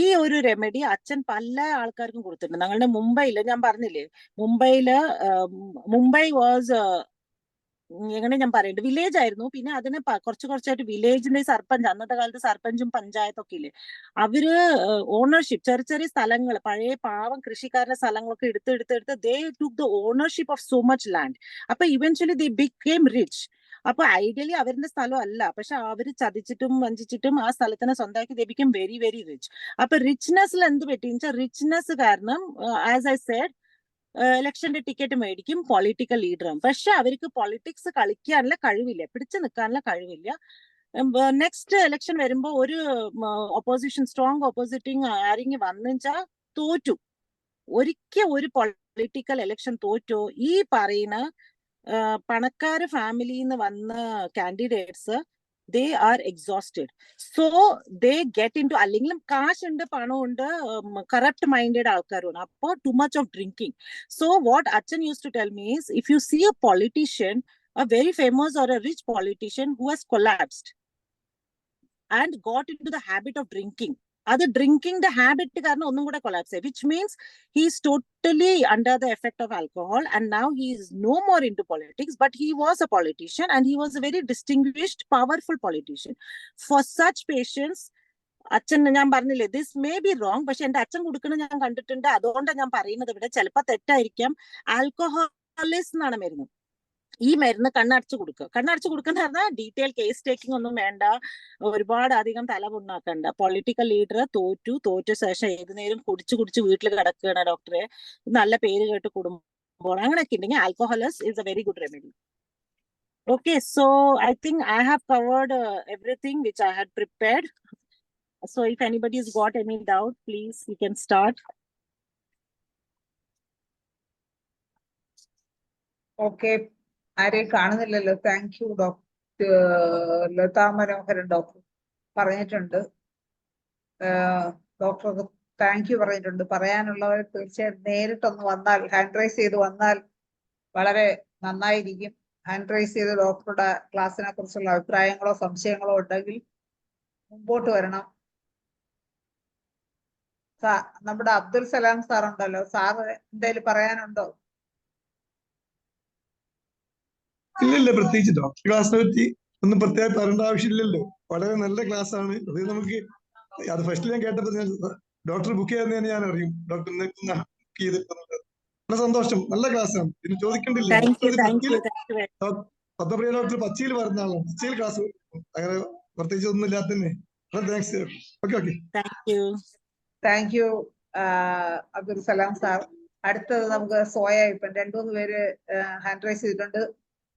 ഈ ഒരു റെമഡി അച്ഛൻ പല ആൾക്കാർക്കും കൊടുത്തിട്ടുണ്ട്. ഞങ്ങളുടെ മുംബൈയില് ഞാൻ പറഞ്ഞില്ലേ, മുംബൈ വാസ് എങ്ങനെ ഞാൻ പറയുന്നത് വില്ലേജ് ആയിരുന്നു. പിന്നെ അതിന് കുറച്ചായിട്ട് വില്ലേജിന്റെ സർപഞ്ച്, അന്നത്തെ കാലത്ത് സർപഞ്ചും പഞ്ചായത്തൊക്കെ ഇല്ലേ, അവര് ഓണർഷിപ്പ് ചെറിയ സ്ഥലങ്ങൾ, പഴയ പാവം കൃഷിക്കാരുടെ സ്ഥലങ്ങളൊക്കെ എടുത്ത് ദേ took the ownership of so much land. അപ്പൊ ഇവൻച്വലി ദേ ബിക്കേം റിച്ച്. അപ്പൊ ഐഡിയലി അവരുടെ സ്ഥലം അല്ല, പക്ഷെ അവര് ചതിച്ചിട്ടും വഞ്ചിച്ചിട്ടും ആ സ്ഥലത്തിനെ സ്വന്തമാക്കി ദേ ബിക്കേം വെരി വെരി റിച്ച്. അപ്പൊ റിച്ച്നെസ്സിൽ എന്ത് പറ്റിയെന്ന് വെച്ചാൽ, റിച്ച്നെസ് കാരണം ആസ് ഐ സെഡ് ഇലക്ഷന്റെ ടിക്കറ്റ് മേടിക്കും, പൊളിറ്റിക്കൽ ലീഡറും. പക്ഷെ അവർക്ക് പൊളിറ്റിക്സ് കളിക്കാനുള്ള കഴിവില്ല, പിടിച്ചു നിൽക്കാനുള്ള കഴിവില്ല. നെക്സ്റ്റ് ഇലക്ഷൻ വരുമ്പോ ഒരു ഓപ്പോസിഷൻ സ്ട്രോങ് ഓപ്പോസിറ്റിംഗ് ആരെങ്കിലും വന്നുവെച്ചാൽ തോറ്റു. ഒരിക്കൽ ഒരു പൊളിറ്റിക്കൽ ഇലക്ഷൻ തോറ്റോ, ഈ പറയുന്ന പണക്കാര് ഫാമിലിയിൽ നിന്ന് വന്ന candidates they are exhausted. So they get into, അല്ലെങ്കിലും കാശുണ്ട്, പണമുണ്ട്, corrupt minded ആൾക്കാരുണ്ട്. അപ്പോൾ too much of drinking. So what Achan used to tell me is, if you see a politician, a very famous or a rich politician who has collapsed and got into the habit of drinking, അത് ഡ്രിങ്കിങ്ങിന്റെ habit കാരണം ഒന്നും കൂടെ collapse ആയി, which means he is totally under the effect of alcohol and now he is no more into politics, but he was a politician and he was a very distinguished powerful politician. For such patients അച്ഛൻ, ഞാൻ പറഞ്ഞില്ലേ this may be wrong, പക്ഷെ എന്റെ അച്ഛൻ കൊടുക്കുന്നത് ഞാൻ കണ്ടിട്ടുണ്ട്. അതുകൊണ്ടാണ് ഞാൻ പറയുന്നത്, ഇവിടെ ചിലപ്പോൾ തെറ്റായിരിക്കാം. ആൽക്കഹോളിസ് എന്നാണ് മരുന്ന്. ഈ മരുന്ന് കണ്ണടച്ചു കൊടുക്കുന്ന പറഞ്ഞാൽ ഡീറ്റെയിൽ കേസ് ടേക്കിംഗ് ഒന്നും വേണ്ട, ഒരുപാട് അധികം തലമുണ്ടാക്കണ്ട. പൊളിറ്റിക്കൽ ലീഡർ തോറ്റ ശേഷം ഏത് നേരം കുടിച്ച് വീട്ടിൽ കിടക്കുകയാണ് ഡോക്ടറെ, നല്ല പേര് കേട്ട് കുടുംബം, അങ്ങനെയൊക്കെ ഉണ്ടെങ്കിൽ Alcoholus is a very good remedy. Okay, so I think I have covered everything which I had prepared. So if anybody has got any doubt, please you can start. Okay. ആരെയും കാണുന്നില്ലല്ലോ. Thank you doctor Latha Manoharan doctor പറഞ്ഞിട്ടുണ്ട്. ഡോക്ടർക്ക് thank you പറഞ്ഞിട്ടുണ്ട്. പറയാനുള്ളവർ തീർച്ചയായും നേരിട്ടൊന്ന് വന്നാൽ, hand raise ചെയ്ത് വന്നാൽ വളരെ നന്നായിരിക്കും. ഹാൻഡ് റൈസ് ചെയ്ത് ഡോക്ടറുടെ ക്ലാസ്സിനെ കുറിച്ചുള്ള അഭിപ്രായങ്ങളോ സംശയങ്ങളോ ഉണ്ടെങ്കിൽ മുമ്പോട്ട് വരണം. നമ്മുടെ അബ്ദുൽ സലാം സാർ ഉണ്ടല്ലോ, സാറ് എന്തെങ്കിലും പറയാനുണ്ടോ? ഇല്ലല്ല, പ്രത്യേകിച്ച് ഡോക്ടർ ക്ലാസ്സിനെ പറ്റി ഒന്നും പ്രത്യേകം പറയേണ്ട ആവശ്യമില്ലല്ലോ. വളരെ നല്ല ക്ലാസ് ആണ് അത്. നമുക്ക് അത് ഫസ്റ്റ് ഞാൻ കേട്ടപ്പോൾ ഡോക്ടർ ബുക്ക് ചെയ്യുന്നതിന് ഞാൻ അറിയും, ഡോക്ടർ ബുക്ക് ചെയ്തിട്ടുണ്ട്. നല്ല സന്തോഷം, നല്ല ക്ലാസ് ആണ്. പിന്നെ ചോദിക്കണ്ടില്ല. പത്മപ്രിയ ഡോക്ടർ പച്ചയിൽ വരുന്ന ആളാണ്, പച്ചയിൽ ക്ലാസ് അങ്ങനെ പ്രത്യേകിച്ച് ഒന്നും ഇല്ലാത്തന്നെ. Thanks. Okay. Thank you Abdul Salam sir. അടുത്തത് നമുക്ക് സോയ ഈപ്പൻ. 2-3 പേര് ഹാൻഡ് റൈസ് ചെയ്തിട്ടുണ്ട്.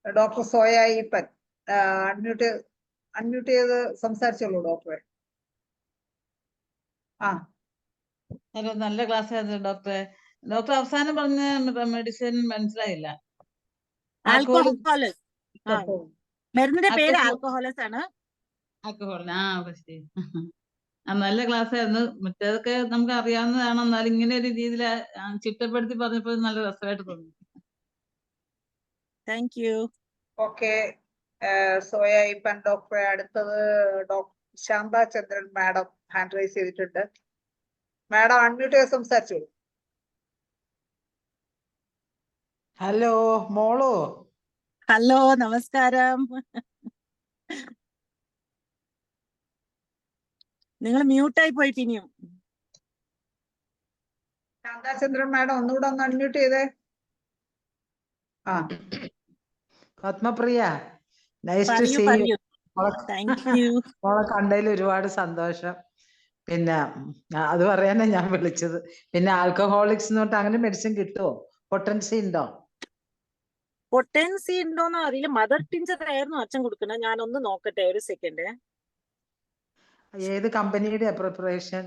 ഡോക്ടർ സോയ ഈപ്പൻ അൺമ്യൂട്ട് ചെയ്ത് സംസാരിച്ചോളൂ ഡോക്ടറെ. ഹലോ, നല്ല ക്ലാസ് ആയിരുന്നു ഡോക്ടറെ. ഡോക്ടർ അവസാനം പറഞ്ഞ മെഡിസിൻ മനസ്സിലായില്ല. ആൽക്കഹോളിസ്, മരുന്നിന്റെ പേര് ആൽക്കഹോളിസ് ആണ്. ആൽക്കഹോൾ, പക്ഷേ നല്ല ക്ലാസ് ആയിരുന്നു. മറ്റേതൊക്കെ നമുക്ക് അറിയാവുന്നതാണ്, എന്നാലും ഇങ്ങനെ ഒരു രീതിയിൽ ചിട്ടപ്പെടുത്തി പറഞ്ഞപ്പോൾ നല്ല രസമായിട്ട് തോന്നി. Thank you. ഓക്കെ. സോയ ഇപ്പൻ ഡോക്ടറെ. അടുത്തത് ഡോക്ടർ ശാന്താചന്ദ്രൻ മാഡം ഹാൻഡ് റൈസ് ചെയ്തിട്ടുണ്ട്. മാഡം അൺമ്യൂട്ട് ചെയ്ത് സംസാരിച്ചോളൂ. ഹലോ മോളോ. ഹലോ, നമസ്കാരം. നിങ്ങൾ മ്യൂട്ടായി പോയി പിന്നെയും. ശാന്താചന്ദ്രൻ മാഡം ഒന്നുകൂടെ ഒന്ന് അൺമ്യൂട്ട് ചെയ്തേ. ആ, പത്മപ്രിയ, നൈസ് ടു പറയൂ സീ യു. പറയൂ. Thank you. മോളെ കണ്ടതിൽ ഒരുപാട് സന്തോഷം. പിന്നെ അത് പറയാനാ ഞാൻ വിളിച്ചത്. പിന്നെ ആൽക്കഹോളിക്സ് തൊട്ട് അങ്ങനെ മെഡിസിൻ കിട്ടുമോ? പൊട്ടൻസി ഉണ്ടോ? പൊട്ടൻസി ഉണ്ടോന്ന് അറിയില്ല. മദർ ടിഞ്ചർ ആയിരുന്നു അച്ഛൻ കൊടുക്കുന്നത്. ഞാനൊന്ന് നോക്കട്ടെ, ഒരു സെക്കൻഡ്. ഏത് കമ്പനിയുടെ പ്രിപ്പറേഷൻ?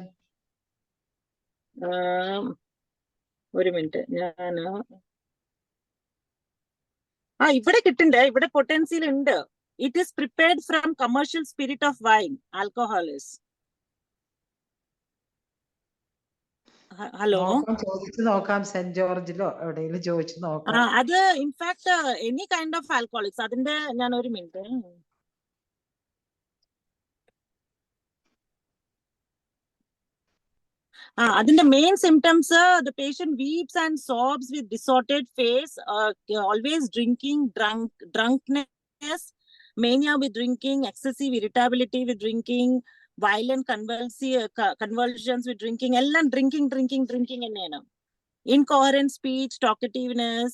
ഒരു മിനിറ്റ്. ഇവിടെ കിട്ടുന്നുണ്ട്. ഇവിടെ പൊട്ടൻസിയിൽ ഉണ്ട്. It is prepared from commercial spirit of wine. Alcoholus. Hello, ചോദിച്ചു നോക്കാം. സെന്റ് ജോർജിലോ എവിടെയെങ്കിലും ചോദിച്ചു നോക്കാം. അത് in fact any kind of alcoholics. അതിന്റെ ഞാൻ ഒരു മിനിറ്റ്. അതിന്റെ main symptoms, the patient weeps and sobs with distorted face, always drinking, drunkenness, mania with drinking, excessive irritability with drinking, violent convulsions with drinking. എല്ലാം drinking തന്നെയാണ്. Incoherent speech, talkativeness,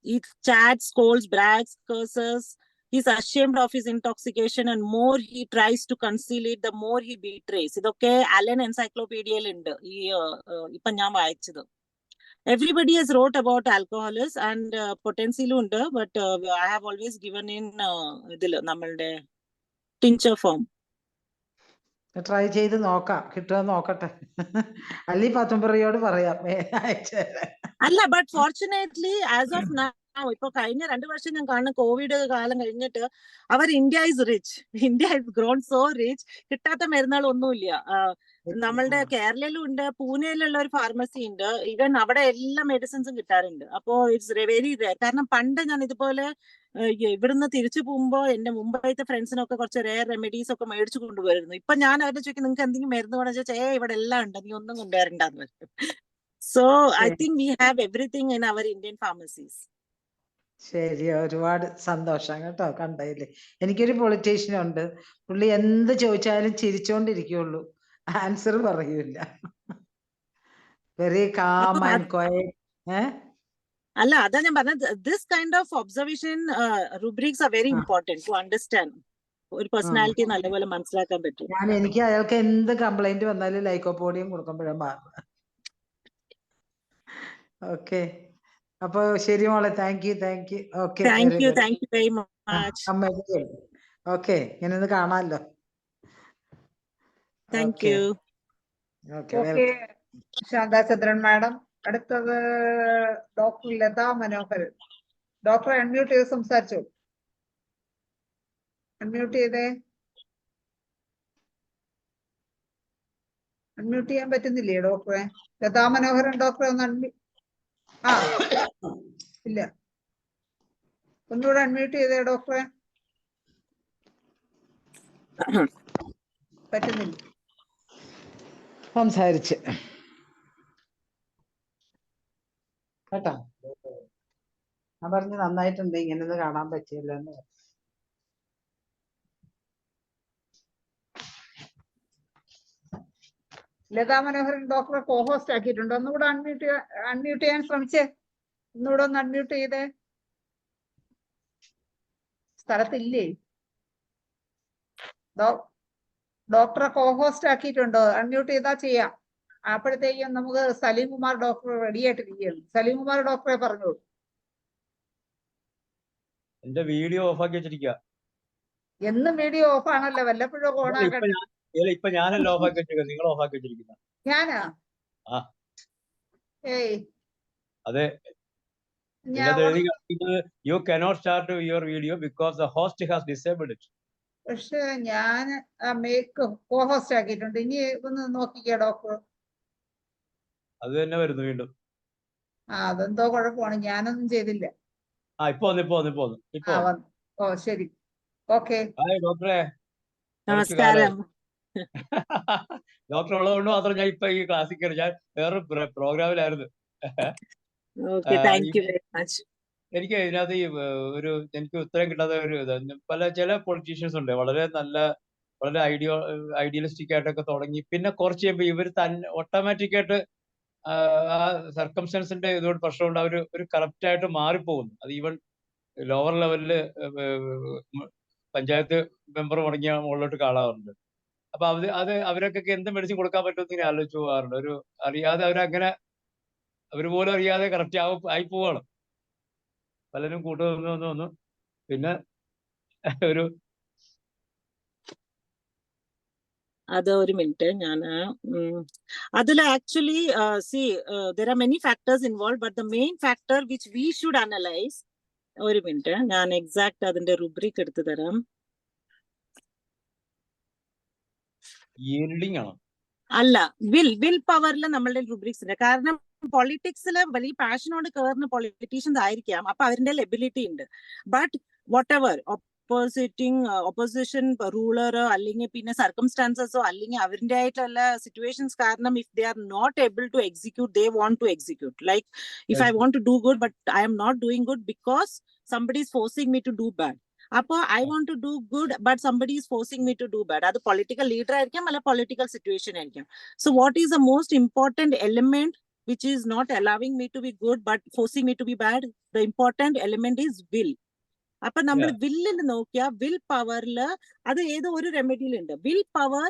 he chats, scolds, brags, curses. He's ashamed of his intoxication, and more he tries to conceal it, the more he betrays. ഇതൊക്കെ Allen എൻസൈക്ലോപീഡിയയിൽ ഉണ്ട്. ഇപ്പൊ ഞാൻ വായിച്ചത്. Everybody has wrote about alcoholics and potential ഉണ്ട്, but I have always given in ഇതില് നമ്മളുടെ tincture form. Try ചെയ്ത് നോക്കാം, കിട്ടുമോ നോക്കട്ടെ. അല്ലി പത്മപ്രിയയോട് പറയാം. അല്ല, but fortunately as of now, ഇപ്പൊ കഴിഞ്ഞ 2 വർഷം ഞാൻ കാണുന്ന കോവിഡ് കാലം കഴിഞ്ഞിട്ട് India is rich. India is grown so rich. കിട്ടാത്ത മരുന്നുകൾ ഒന്നുമില്ല. നമ്മളുടെ കേരളയിലും ഉണ്ട്, പൂനെയിലുള്ള ഒരു ഫാർമസി ഉണ്ട്. ഈവൻ അവിടെ എല്ലാ മെഡിസിൻസും കിട്ടാറുണ്ട്. അപ്പോ ഇറ്റ്സ് വെരി റെയർ. കാരണം പണ്ട് ഞാൻ ഇതുപോലെ ഇവിടുന്ന് തിരിച്ചു പോകുമ്പോ എന്റെ മുംബൈത്തെ ഫ്രണ്ട്സിനൊക്കെ കുറച്ച് റെയർ റെമഡീസ് ഒക്കെ മേടിച്ചു കൊണ്ടുപോയിരുന്നു. ഇപ്പൊ ഞാൻ അവരുടെ ചോദിക്കും, നിങ്ങൾക്ക് എന്തെങ്കിലും മരുന്ന് വേണം ചോദിച്ചാൽ ഇവിടെ എല്ലാം ഉണ്ട്, നീ ഒന്നും കൊണ്ടുവരണ്ടെന്ന് പറയും. So I think we have everything in our Indian pharmacies. ശരി, ഒരുപാട് സന്തോഷം കേട്ടോ കണ്ടതില്. എനിക്കൊരു പൊളിറ്റീഷ്യൻ ഉണ്ട്. പുള്ളി എന്ത് ചോദിച്ചാലും ചിരിച്ചോണ്ടിരിക്കുള്ളൂ, ആൻസർ പറയൂല. Very calm and quiet. അല്ല, അതാ ഞാൻ പറഞ്ഞത്. This kind of observation rubrics are very important to understand. ഒരു പേഴ്സണാലിറ്റി നല്ലപോലെ മനസ്സിലാക്കാൻ പറ്റും. എനിക്ക് അയാൾക്ക് എന്ത് കംപ്ലൈന്റ് വന്നാലും ലൈക്കോപോഡിയം കൊടുക്കുമ്പോഴും മാറും. ഓക്കെ, അപ്പൊ ശരി മോളെ. Thank you. Okay, thank you very much. Okay, ഇങ്ങനെ കാണാമല്ലോ. Thank you. Okay Shantha Chandran madam. അടുത്തത് ഡോക്ടർ ലതാ മനോഹരൻ. ഡോക്ടറെ അൺമ്യൂട്ട് ചെയ്ത് സംസാരിച്ചോ. അൺമ്യൂട്ട് ചെയ്തേ. അൺമ്യൂട്ട് ചെയ്യാൻ പറ്റുന്നില്ലേ ഡോക്ടറെ? ലതാ മനോഹരൻ ഡോക്ടറെ ഒന്ന് ഇല്ല, ഒന്നുകൂടെ അൺമ്യൂട്ട് ചെയ്തേ ഡോക്ടറെ. പറ്റുന്നില്ല സംസാരിച്ച് കേട്ടോ. ഞാൻ പറഞ്ഞു നന്നായിട്ടുണ്ട്, ഇങ്ങനെ കാണാൻ പറ്റിയല്ലോ എന്ന്. ലതാ മനോഹരൻ ഡോക്ടറെ കോഹോസ്റ്റ് ആക്കിയിട്ടുണ്ട്. ഒന്നുകൂടെ അൺമ്യൂട്ട് ചെയ്യാൻ ശ്രമിച്ചേ. ഒന്നുകൂടെ ഒന്ന് അൺമ്യൂട്ട് ചെയ്തേ. സ്ഥലത്തില്ലേ? ഡോക്ടറെ കോഹോസ്റ്റ് ആക്കിയിട്ടുണ്ടോ? അൺമ്യൂട്ട് ചെയ്താ ചെയ്യാം. അപ്പോഴത്തേക്കും നമുക്ക് സലീം കുമാർ ഡോക്ടർ റെഡി ആയിട്ടിരിക്കുകയാണ്. സലീം കുമാർ ഡോക്ടറെ പറഞ്ഞോളൂ. എന്റെ വീഡിയോ ഓഫ് ആക്കി വെച്ചിരിക്കുക. എന്നും വീഡിയോ ഓഫ് ആണല്ലോ, വല്ലപ്പോഴും ഓൺ ആക്കട്ടെ. ഇപ്പൊ ഞാനല്ല ഓഫ് ആക്കി വെച്ചിരിക്കുന്നത്, നിങ്ങൾ ഓഫ് ആക്കി വെച്ചിരിക്കുന്ന. ഞാനാ? ഏയ് അതെ, you cannot start your video because the host has disabled it. പക്ഷെ ഞാൻ കോഹോസ്റ്റ് ആക്കിയിട്ടുണ്ട്. ഇനി ഒന്ന് നോക്കിക്കോ ഡോക്ടർ. അത് തന്നെ വരുന്നു വീണ്ടും. അതെന്തോ കുഴപ്പമാണ്, ഞാനൊന്നും ചെയ്തില്ല. ഇപ്പൊ വന്നു. വന്നു. ഓ ശരി, ഓക്കെ. ഹായ് ഡോക്ടറെ, കുറച്ചു നമസ്കാരം. ഡോക്ടർ ഉള്ളതുകൊണ്ട് മാത്രം ഞാൻ ഇപ്പൊ ഈ ക്ലാസ്സിൽ കയറി. ഞാൻ വേറൊരു പ്രോഗ്രാമിലായിരുന്നു. Okay, thank you very much. എനിക്ക് ഇതിനകത്ത് എനിക്ക് ഉത്തരം കിട്ടാത്ത ഒരു ചില പൊളിറ്റീഷ്യൻസ് ഉണ്ട് വളരെ വളരെ ഐഡിയലിസ്റ്റിക് ആയിട്ടൊക്കെ തുടങ്ങി, പിന്നെ കുറച്ച് കഴിയുമ്പോൾ ഇവർ തന്നെ ഓട്ടോമാറ്റിക് ആയിട്ട് ആ സർക്കംസ്റ്റൻസിന്റെ ഇതുകൊണ്ട് പ്രശ്നമുണ്ട്, അവർ ഒരു കറപ്റ്റ് ആയിട്ട് മാറിപ്പോകുന്നു. അത് ഈവൻ ലോവർ ലെവലില് പഞ്ചായത്ത് മെമ്പർ മുടങ്ങിയ മുകളിലോട്ട് കാണാറുണ്ട്. അപ്പൊ അവരൊക്കെ എന്ത് മെഡിസിൻ കൊടുക്കാൻ പറ്റുമെന്ന് ഇങ്ങനെ ആലോചിച്ച് പോകാറുണ്ട്. ഒരു അറിയാതെ അവര് പോലും അറിയാതെ കറക്റ്റ് ആയി പോവാണ്. പലരും കൂട്ടുനിന്നു. പിന്നെ ഒരു അത് ഒരു മിനിറ്റ്, ഞാൻ അതിൽ actually there are many factors involved, but the main factor which we should analyze, ഒരു മിനിറ്റ് ഞാൻ എക്സാക്ട് അതിന്റെ റുബ്രിക് എടുത്തു തരാം. yielding ആണോ? അല്ല, വിൽ പവറിൽ നമ്മളുടെ റുബ്രിക്സ് ഉണ്ട്. കാരണം പൊളിറ്റിക്സിൽ വലിയ പാഷനോട് കയറുന്ന പൊളിറ്റീഷ്യൻസ് ആയിരിക്കാം, അപ്പൊ അവരുടെ എബിലിറ്റി ഉണ്ട്. ബട്ട് വാട്ട് എവർ ഓപ്പോസിഷൻ റൂളറോ അല്ലെങ്കിൽ പിന്നെ സർക്കംസ്റ്റാൻസസോ അല്ലെങ്കിൽ അവരുടെ ആയിട്ടുള്ള സിറ്റുവേഷൻസ് കാരണം if they are not able to execute, they want to execute. Like if I want to do good but I M not doing good because somebody is forcing me to do bad. അപ്പൊ I want to do good but somebody is forcing me to do bad. അത് political leader ആയിരിക്കാം, അല്ല political situation ആയിരിക്കാം. So what is the most important element which is not allowing me to be good but forcing me to be bad? The important element is will. അപ്പൊ നമ്മൾ വില്ലിൽ നോക്കിയാൽ will പവറിൽ അത് ഏതോ ഒരു റെമഡിയിലുണ്ട്. Will power,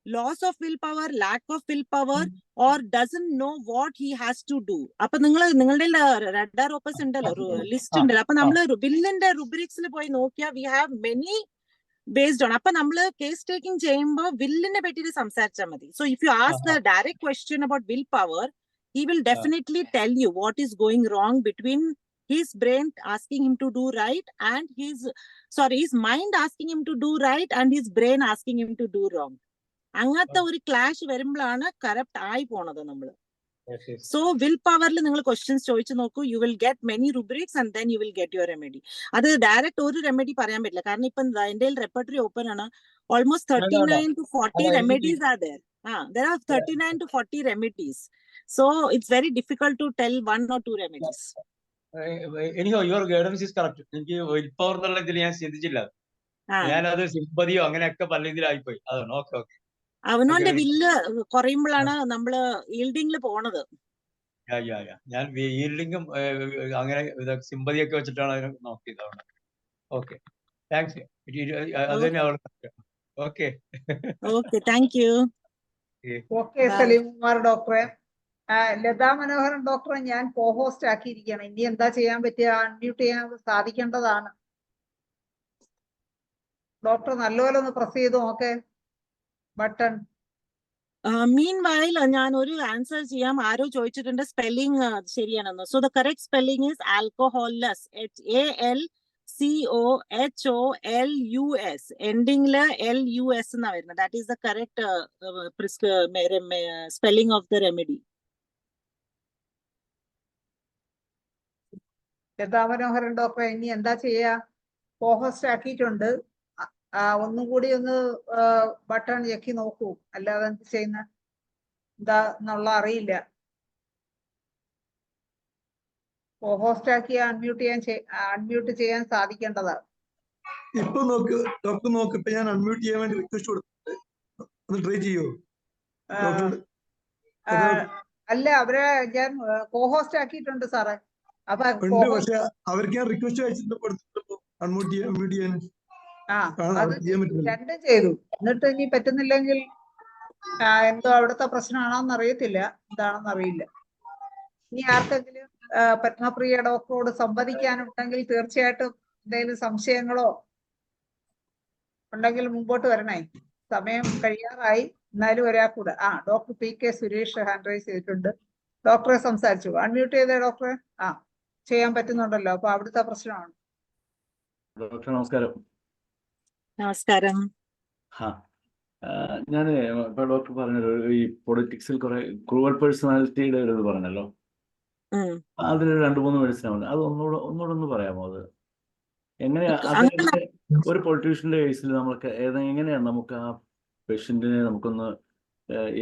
loss of will power, lack of will power, or doesn't know what he has to do. അപ്പൊ നിങ്ങളുടെ റെഡ് ഓപ്പസ് ഉണ്ടല്ലോ, ലിസ്റ്റ് ഉണ്ടല്ലോ. അപ്പൊ നമ്മൾ വില്ലിന്റെ റുബ്രിക്സിൽ പോയി നോക്കിയാൽ we have many based on. അപ്പൊ നമ്മൾ കേസ് ടേക്കിംഗ് ചെയ്യുമ്പോൾ വില്ലിനെ പറ്റിയിട്ട് സംസാരിച്ചാൽ മതി. So if you ask the direct question about will power, he will definitely tell you what is going wrong between his brain asking him to do right and his mind asking him to do right and his brain asking him to do wrong. അങ്ങനത്തെ ഒരു clash വരുമ്പോഴാണ് corrupt ആയി പോണത് നമ്മൾ. So will പവറിൽ നിങ്ങൾ questions ചോദിച്ചു നോക്കൂ, you will get many rubrics and then you will get your remedy. അത് ഡയറക്റ്റ് ഒരു റെമഡി പറയാൻ പറ്റില്ല, കാരണം ഇപ്പൊ എന്റെ റെപ്പർട്ടറി ഓപ്പൺ ആണ്. Almost 39 to 40 remedies are there. There are 39 to 40 remedies. So it's very difficult to tell one or two remedies. Anyhow, your guidance is correct. എനിക്ക് will power എന്നുള്ള ഇതിൽ ഞാൻ ചിന്തിച്ചില്ല. ഞാനത് സിമ്പതിയോ അങ്ങനെയൊക്കെ പല ഇതിലായിപ്പോയി. അതാണ്. ഓക്കെ. അവനോന്റെ വില്ല് കുറയുമ്പോഴാണ് നമ്മള് ഈൽഡിംഗിൽ പോണത്. ഞാൻ ഈൽഡിങ്ങും അങ്ങനെ സിമ്പതിയൊക്കെ വെച്ചിട്ടാണ് അതിനെ നോക്കിയത്. Okay, thanks. അത് തന്നെ അവിടെ. Okay, thank you. Okay Salim Kumar ഡോക്ടറെ. ലതാ മനോഹരൻ ഡോക്ടറെ ഞാൻ കോഹോസ്റ്റ് ആക്കിയിരിക്കുകയാണ്. ഇനി എന്താ ചെയ്യാൻ പറ്റുക? അൺമ്യൂട്ട് ചെയ്യാൻ സാധിക്കേണ്ടതാണ്. ഡോക്ടർ നല്ലപോലെ ഒന്ന് പ്രസ് ചെയ്തു നോക്കേ ബട്ടൺ. മീൻ വൈൽ ഞാൻ ഒരു ആൻസർ ചെയ്യാം. ആരോ ചോദിച്ചിട്ടുണ്ട് സ്പെല്ലിംഗ് ശരിയാണെന്ന്. So the correct spelling is Alcoholus, HALCOHOLUS. എൻഡിംഗില് LUS എന്നാ വരുന്നത്. That is the correct spelling of the remedy. Latha Manoharan ഡോക്ടറെ ഇനി എന്താ ചെയ്യാ? കോഹോസ്റ്റ് ആക്കിയിട്ടുണ്ട്. ഒന്നും കൂടി ഒന്ന് ബട്ടൺ ഞെക്കി നോക്കൂ, അല്ലാതെ എന്ത് ചെയ്യുന്ന എന്താ എന്നുള്ള അറിയില്ല. കോഹോസ്റ്റ് ആക്കി അൺമ്യൂട്ട് ചെയ്യാൻ സാധിക്കേണ്ടതാണ്. ഇപ്പൊ നോക്ക് ഡോക്ടർ, നോക്ക്. ഇപ്പൊ ഞാൻ അൺമ്യൂട്ട് ചെയ്യാൻ വേണ്ടി റിക്വസ്റ്റ് കൊടുത്തിട്ടുണ്ട്. ഒന്ന് ട്രൈ ചെയ്യോ? അല്ല, അവരെ ഞാൻ കോഹോസ്റ്റ് ആക്കിയിട്ടുണ്ട് സാറേ. അപ്പൊ പക്ഷെ അവർക്ക് ഞാൻ റിക്വസ്റ്റ് അയച്ചിട്ട് കൊടുത്തിട്ട് അൺമ്യൂട്ട് ചെയ്യാൻ അത് രണ്ടും ചെയ്തു. എന്നിട്ട് ഇനി പറ്റുന്നില്ലെങ്കിൽ എന്തോ അവിടുത്തെ പ്രശ്നമാണോന്ന് അറിയത്തില്ല, എന്താണെന്ന് അറിയില്ല. ഇനി ആർക്കെങ്കിലും പത്മപ്രിയ ഡോക്ടറോട് സംവദിക്കാനുണ്ടെങ്കിൽ തീർച്ചയായിട്ടും എന്തെങ്കിലും സംശയങ്ങളോ ഉണ്ടെങ്കിൽ മുമ്പോട്ട് വരണേ. സമയം കഴിയാറായി. എന്നാലും ഒരാൾക്കൂടെ doctor PK Suresh hand raise ചെയ്തിട്ടുണ്ട്. ഡോക്ടറെ സംസാരിച്ചു. അൺമ്യൂട്ട് ചെയ്തേ ഡോക്ടറെ. ചെയ്യാൻ പറ്റുന്നുണ്ടല്ലോ. അപ്പൊ അവിടുത്തെ പ്രശ്നമാണ്. ഡോക്ടർ നമസ്കാരം. നമസ്കാരം. ഞാൻ ഇപ്പൊ ഡോക്ടർ പറഞ്ഞല്ലോ, ഈ പൊളിറ്റിക്സിൽ കുറെ ക്രൂവൽ പേഴ്സണാലിറ്റിയുടെ ഒരു ഇത് പറഞ്ഞല്ലോ. അതിൽ 2-3 മെഡിസിൻ ഉണ്ട്. അത് ഒന്നുകൂടെ ഒന്ന് പറയാമോ? അത് എങ്ങനെയാ അങ്ങനെ ഒരു പൊളിറ്റീഷ്യന്റെ കേസിൽ നമുക്ക് എങ്ങനെയാണ് നമുക്ക് ആ പേഷ്യന്റിനെ നമുക്കൊന്ന്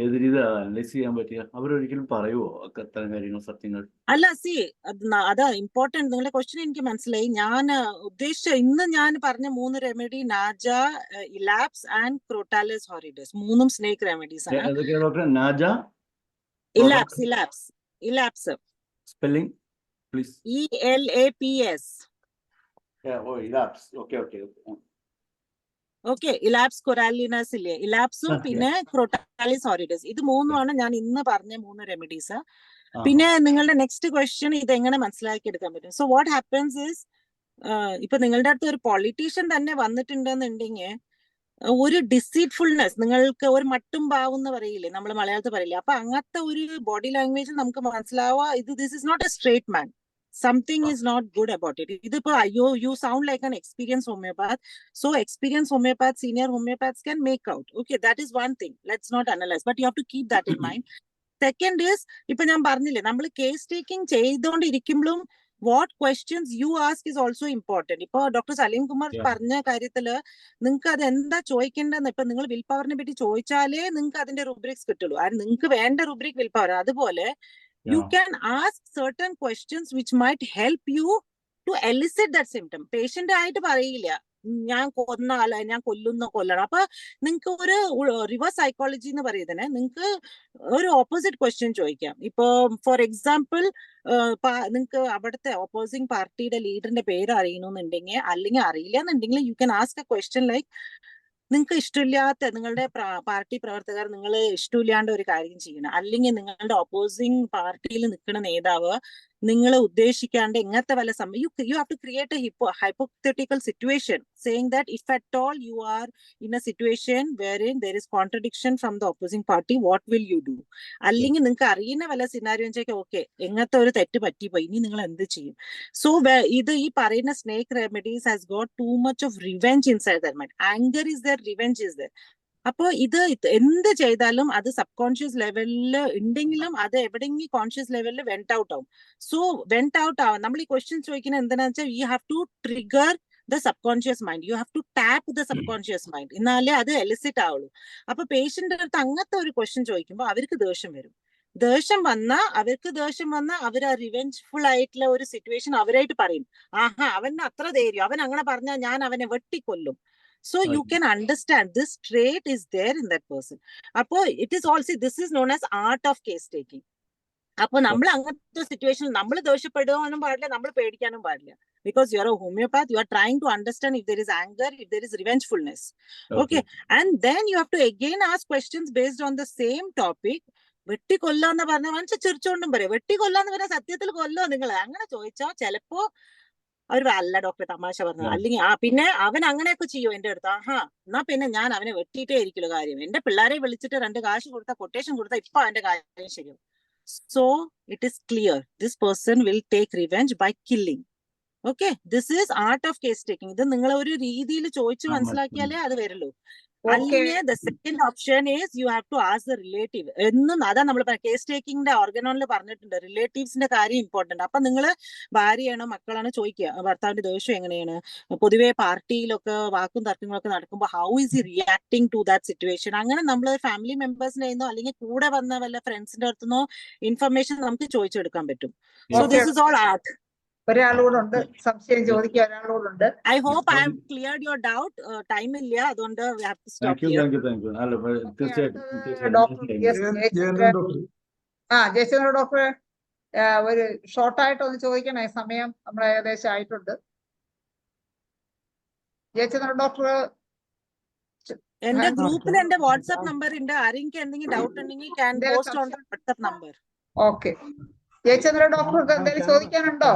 ഏത് രീതിയിൽ അനലൈസ് ചെയ്യാൻ പറ്റുക? അവരൊരിക്കലും പറയുമോ അത്തരം കാര്യങ്ങൾ, സത്യങ്ങൾ? അല്ല, അതാ ഇമ്പോർട്ടന്റ്. നിങ്ങളുടെ ക്വസ്റ്റ്യൻ എനിക്ക് മനസ്സിലായി. ഞാൻ ഉദ്ദേശിച്ച ഇന്ന് ഞാൻ പറഞ്ഞ 3 remedy Naja, Elaps and Crotalus horridus, 3 snake remedies ആണ്. ഏതൊക്കെയാ doctor? Naja, Elaps spelling please. ELAPS. Elaps. Okay. Elaps corallinus ഇല്ലേ, ഇലാപ്സും പിന്നെ ക്രോട്ടാലിസ് ഹോറിഡസ്, ഇത് 3ഉമാണ് ഞാൻ ഇന്ന് പറഞ്ഞ 3 റെമഡീസ്. പിന്നെ നിങ്ങളുടെ നെക്സ്റ്റ് ക്വസ്റ്റ്യൻ ഇത് എങ്ങനെ മനസ്സിലാക്കി എടുക്കാൻ പറ്റും? സോ വാട്ട് ഹാപ്പൻസ് ഇസ്, ഇപ്പൊ നിങ്ങളുടെ അടുത്ത് ഒരു പൊളിറ്റീഷ്യൻ തന്നെ വന്നിട്ടുണ്ടെന്നുണ്ടെങ്കിൽ ഒരു ഡിസീറ്റ്ഫുൾനെസ്, നിങ്ങൾക്ക് ഒരു മട്ടും പാവെന്ന് പറയില്ലേ, നമ്മൾ മലയാളത്തിൽ പറയില്ലേ, അപ്പൊ അങ്ങനത്തെ ഒരു ബോഡി ലാംഗ്വേജ് നമുക്ക് മനസ്സിലാവുക, this is not a straight man, something is not good about it. ഇതിപ്പോ you sound like an experienced homeopath, so experienced homeopath, senior homeopaths can make out. Okay, that is one thing, let's not analyze, but you have to keep that in mind. Second is, ഇപ്പൊ ഞാൻ പറഞ്ഞില്ലേ, നമ്മൾ case taking ചെയ്തുകൊണ്ടിരിക്കുമ്പോഴും what questions you ask is also important. ഇപ്പൊ doctor Saleem Kumar പറഞ്ഞ കാര്യത്തില് നിങ്ങൾക്ക് അത് എന്താ ചോദിക്കേണ്ടതെന്ന്, ഇപ്പൊ നിങ്ങൾ വിൽ പവറിനെ പറ്റി ചോദിച്ചാലേ നിങ്ങൾക്ക് അതിന്റെ റുബ്രിക്സ് കിട്ടുള്ളൂ. ആൻഡ് നിങ്ങൾക്ക് വേണ്ട റുബ്രിക് വിൽ പവർ. അതുപോലെ you can ask certain questions which might help you to elicit that symptom. Patient ആയിട്ട് പറയില്ല ഞാൻ കൊല്ലണം. അപ്പൊ നിങ്ങൾക്ക് ഒരു റിവേഴ്സ് സൈക്കോളജി എന്ന് പറയുന്നതിന് നിങ്ങൾക്ക് ഒരു ഓപ്പോസിറ്റ് ക്വസ്റ്റ്യൻ ചോദിക്കാം. ഇപ്പൊ ഫോർ എക്സാമ്പിൾ, നിങ്ങൾക്ക് അവിടുത്തെ ഓപ്പോസിങ് പാർട്ടിയുടെ ലീഡറിന്റെ പേര് അറിയണമെന്നുണ്ടെങ്കിൽ, അല്ലെങ്കിൽ അറിയില്ല എന്നുണ്ടെങ്കിൽ, you can ask A question like, നിങ്ങൾക്ക് ഇഷ്ടമില്ലാത്ത നിങ്ങളുടെ പാർട്ടി പ്രവർത്തകർ നിങ്ങൾ ഇഷ്ടമില്ലാണ്ട് ഒരു കാര്യം ചെയ്യണം, അല്ലെങ്കിൽ നിങ്ങളുടെ ഓപ്പോസിങ് പാർട്ടിയിൽ നിൽക്കുന്ന നേതാവ് നിങ്ങൾ ഉദ്ദേശിക്കാണ്ട് എങ്ങനത്തെ വല്ല you have to create a hypothetical situation saying that if at all you are in a situation wherein there is contradiction from the opposing party, what will you do? അല്ലെങ്കിൽ നിങ്ങൾക്ക് അറിയുന്ന വല്ല സിനാരിയോ വെച്ചാൽ ഓക്കെ എങ്ങനത്തെ ഒരു തെറ്റ് പറ്റിപ്പോയി, ഇനി നിങ്ങൾ എന്ത് ചെയ്യും? സോ ഇത് ഈ പറയുന്ന snake remedies has got too much of revenge inside there mind. Anchor is there, revenge is there. അപ്പൊ ഇത് എന്ത് ചെയ്താലും അത് സബ് കോൺഷ്യസ് ലെവലിൽ ഉണ്ടെങ്കിലും അത് എവിടെയെങ്കിലും കോൺഷ്യസ് ലെവലിൽ വെന്റ് ഔട്ട് ആവും. സോ വെന്റ് ഔട്ട് ആവും. നമ്മൾ ഈ ക്വസ്റ്റ്യൻ ചോദിക്കുന്നത് എന്താണെന്ന് വെച്ചാൽ, you have to trigger the subconscious mind, you have to tap the subconscious mind, എന്നാലേ അത് എലിസിറ്റ് ആവുള്ളൂ. അപ്പൊ പേഷ്യന്റിന്റെ അടുത്ത് അങ്ങനത്തെ ഒരു ക്വസ്റ്റ്യൻ ചോദിക്കുമ്പോൾ അവർക്ക് ദേഷ്യം വരും. ദേഷ്യം വന്നാൽ അവർ ആ റിവെഞ്ച്ഫുൾ ആയിട്ടുള്ള ഒരു സിറ്റുവേഷൻ അവരായിട്ട് പറയും, ആഹാ അവന് അത്ര ധൈര്യം, അവൻ അങ്ങനെ പറഞ്ഞാൽ ഞാൻ അവനെ വെട്ടിക്കൊല്ലും. So you can understand this trait is there in that person. Appo it is also, this is known as art of case taking. Appo നമ്മൾ അങ്ങനത്തെ സിറ്റുവേഷൻ നമ്മൾ ദേഷ്യപ്പെടുവാനും പാടില്ല, നമ്മൾ പേടിക്കാനും പാടില്ല. Because you are a homeopath, you are trying to understand if there is anger, if there is revengefulness. Okay. And then you have to again ask questions based on the same topic. വെട്ടിക്കൊല്ലാന്ന് പറഞ്ഞ മനുഷ്യ ചിരിച്ചോണ്ടും പറയും, വെട്ടിക്കൊല്ലാന്ന് പറഞ്ഞാൽ സത്യത്തിൽ കൊല്ലോ നിങ്ങൾ, അങ്ങനെ ചോദിച്ചാൽ ചിലപ്പോ അവർ അല്ല ഡോക്ടർ തമാശ പറഞ്ഞത്, അല്ലെങ്കിൽ പിന്നെ അവൻ അങ്ങനെയൊക്കെ ചെയ്യോ എന്റെ അടുത്ത്, ആഹാ എന്നാ പിന്നെ ഞാൻ അവനെ വെട്ടിയിട്ടേ ഇരിക്കുള്ളൂ കാര്യം, എന്റെ പിള്ളേരെ വിളിച്ചിട്ട് 2 കാശ് കൊടുത്താ, കൊട്ടേഷൻ കൊടുത്താൽ ഇപ്പൊ അവന്റെ കാര്യം ശരിയാവും. So it is clear, this person will take revenge by killing. Okay, this is art of case taking. ഇത് നിങ്ങൾ ഒരു രീതിയിൽ ചോദിച്ചു മനസ്സിലാക്കിയാലേ അത് വരുള്ളൂ. അല്ലെങ്കിൽ the second option is you have to ask the relative. എന്നും അതാ നമ്മൾ കേസ് ടേക്കിംഗിന്റെ ഓർഗനോണിൽ പറഞ്ഞിട്ടുണ്ട്, റിലേറ്റീവ്സിന്റെ കാര്യം ഇമ്പോർട്ടന്റ്. അപ്പൊ നിങ്ങൾ ഭാര്യയാണോ മക്കളാണോ ചോദിക്കുക, ഭർത്താവിന്റെ ദേഷ്യം എങ്ങനെയാണ്, പൊതുവെ പാർട്ടിയിലൊക്കെ വാക്കും തർക്കങ്ങളൊക്കെ നടക്കുമ്പോൾ how is he reacting to that situation, അങ്ങനെ നമ്മൾ ഫാമിലി മെമ്പേഴ്സിന്റെ നിന്നോ അല്ലെങ്കിൽ കൂടെ വന്ന വല്ല ഫ്രണ്ട്സിന്റെ അടുത്തുനിന്നോ ഇൻഫർമേഷൻ നമുക്ക് ചോദിച്ചെടുക്കാൻ പറ്റും. So this is all art. ഒരാളോടുണ്ട് സംശയം ചോദിക്കാൻ, ഒരാളോടുണ്ട്. I hope I have cleared your doubt. Time ഇല്ല, അതുകൊണ്ട് we have to stop here. Thank you. അല്ല തീർച്ചയായിട്ടും. ജയചന്ദ്ര ഡോക്ടറെ ഒരു ഷോർട്ടായിട്ട് ഒന്ന് ചോദിക്കണേ, സമയം നമ്മൾ ഏകദേശം ആയിട്ടുണ്ട്. ജയചന്ദ്ര ഡോക്ടർ എന്റെ ഗ്രൂപ്പിൽ എന്റെ വാട്സ്ആപ്പ് നമ്പർ ഉണ്ട്, ആരെങ്കിലും എന്തെങ്കിലും ഡൗട്ട് ഉണ്ടെങ്കിൽ can post on the WhatsApp number. Okay, Jayachandra ഡോക്ടർക്ക് എന്തെങ്കിലും ചോദിക്കാനുണ്ടോ?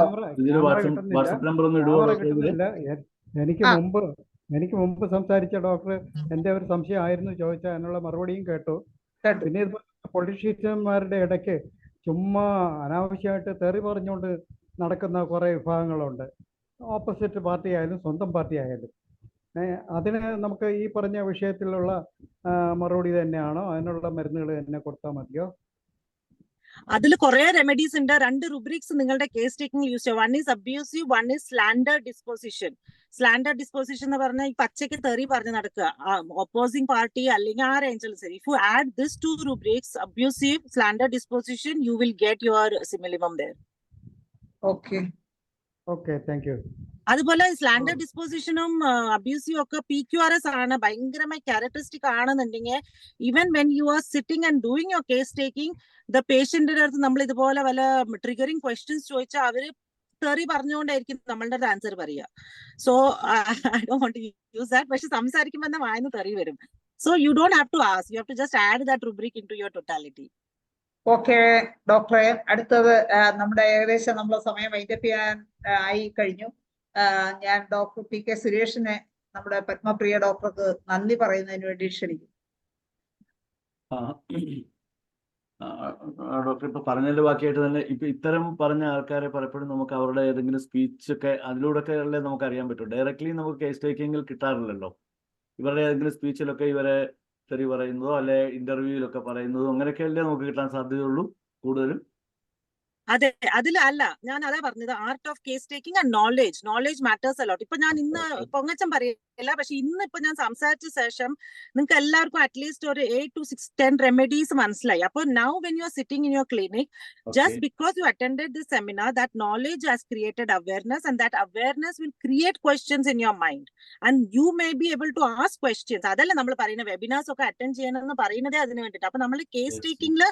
എനിക്ക് മുമ്പ് സംസാരിച്ച ഡോക്ടർ എന്റെ ഒരു സംശയമായിരുന്നു ചോദിച്ചാൽ അതിനുള്ള മറുപടിയും കേട്ടു. പിന്നെ പൊളിറ്റീഷ്യന്മാരുടെ ഇടയ്ക്ക് ചുമ്മാ അനാവശ്യമായിട്ട് തെറി പറഞ്ഞുകൊണ്ട് നടക്കുന്ന കുറെ വിഭാഗങ്ങളുണ്ട്, ഓപ്പോസിറ്റ് പാർട്ടി ആയാലും സ്വന്തം പാർട്ടി ആയാലും. അതിന് നമുക്ക് ഈ പറഞ്ഞ വിഷയത്തിലുള്ള മറുപടി തന്നെയാണോ, അതിനുള്ള മരുന്നുകൾ തന്നെ കൊടുത്താൽ മതിയോ? അതിൽ കുറെ റെമഡീസ് ഉണ്ട്. 2 rubrics നിങ്ങളുടെ കേസ് ടേക്കിംഗ് യൂസ് ചെയ്യുക. 1 is abusive, 1 is slander disposition. Slender disposition എന്ന് പറഞ്ഞാൽ ഈ പച്ചയ്ക്ക് തെറി പറഞ്ഞ് നടക്കുക, ഒപ്പോസിംഗ് പാർട്ടി അല്ലെങ്കിൽ ആരെങ്കിലും ശരി. If you add this 2 rubrics, abusive, slander disposition, you will get your simillimum there. Okay okay, thank you. അതുപോലെ സ്ലാൻഡർ ഡിസ്പോസിഷനും അബ്യൂസീവും ഒക്കെ PQRS ആണ്, ഭയങ്കരമായി ക്യാരക്ടറിസ്റ്റിക് ആണെന്നുണ്ടെങ്കിൽ even when you are sitting and doing your case taking, the പേഷ്യന്റിന്റെ അടുത്ത് നമ്മൾ ഇതുപോലെ വല്ല ട്രിഗറിങ് ക്വസ്റ്റ്യൻസ് ചോദിച്ചാൽ അവര് തെറി പറഞ്ഞുകൊണ്ടായിരിക്കും നമ്മളുടെ ആൻസർ പറയുക. So I don't want to use that. പക്ഷെ സംസാരിക്കുമ്പോൾ തന്നെ വായന്ന് തെറി വരും. So you don't have to ask, you have to just add that rubric into your totality. Okay ഡോക്ടറെ, അടുത്തത് നമ്മുടെ ഏകദേശം നമ്മളെ സമയം വൈൻഡപ്പ് ചെയ്യാൻ ആയി കഴിഞ്ഞു. ഞാൻ ഡോക്ടർ PK സുരേഷിനെ, നമ്മുടെ പത്മപ്രിയ ഡോക്ടർക്ക് നന്ദി പറയുന്നതിന് വേണ്ടി ക്ഷണിക്കും. ഡോക്ടർ ഇപ്പൊ പറഞ്ഞതിന്റെ ബാക്കിയായിട്ട് തന്നെ ഇപ്പൊ ഇത്തരം പറഞ്ഞ ആൾക്കാരെ പലപ്പോഴും നമുക്ക് അവരുടെ ഏതെങ്കിലും സ്പീച്ച് ഒക്കെ അതിലൂടെ ഒക്കെ അല്ലേ നമുക്ക് അറിയാൻ പറ്റും. ഡയറക്ട്ലി നമുക്ക് കേസ് ടേക്കിങ്ങിൽ കിട്ടാറില്ലല്ലോ. ഇവരുടെ ഏതെങ്കിലും സ്പീച്ചിലൊക്കെ ഇവരെ തെറി പറയുന്നതോ അല്ലെ ഇന്റർവ്യൂവിലൊക്കെ പറയുന്നതോ അങ്ങനെയൊക്കെയല്ലേ നമുക്ക് കിട്ടാൻ സാധ്യതയുള്ളൂ കൂടുതലും. അതെ, അല്ല, ഞാൻ അതാ പറഞ്ഞത്, art of case taking and knowledge matters a lot. ഇപ്പൊ ഞാൻ ഇന്ന് പൊങ്ങച്ചം പറയില്ല, പക്ഷെ ഇന്ന് ഇപ്പൊ ഞാൻ സംസാരിച്ച ശേഷം നിങ്ങൾക്ക് എല്ലാവർക്കും അറ്റ്ലീസ്റ്റ് ഒരു 8 to 10 റെമഡീസ് മനസ്സിലായി. അപ്പൊ now when you are sitting in your clinic, just because you attended this seminar, that knowledge has created awareness and that awareness will create questions in your mind and you may be able to ask questions. അതല്ല നമ്മൾ പറയുന്ന webinars ഒക്കെ attend ചെയ്യണമെന്ന് പറയുന്നതേ അതിന് വേണ്ടിയിട്ട്. അപ്പൊ നമ്മൾ കേസ് ടേക്കിംഗില്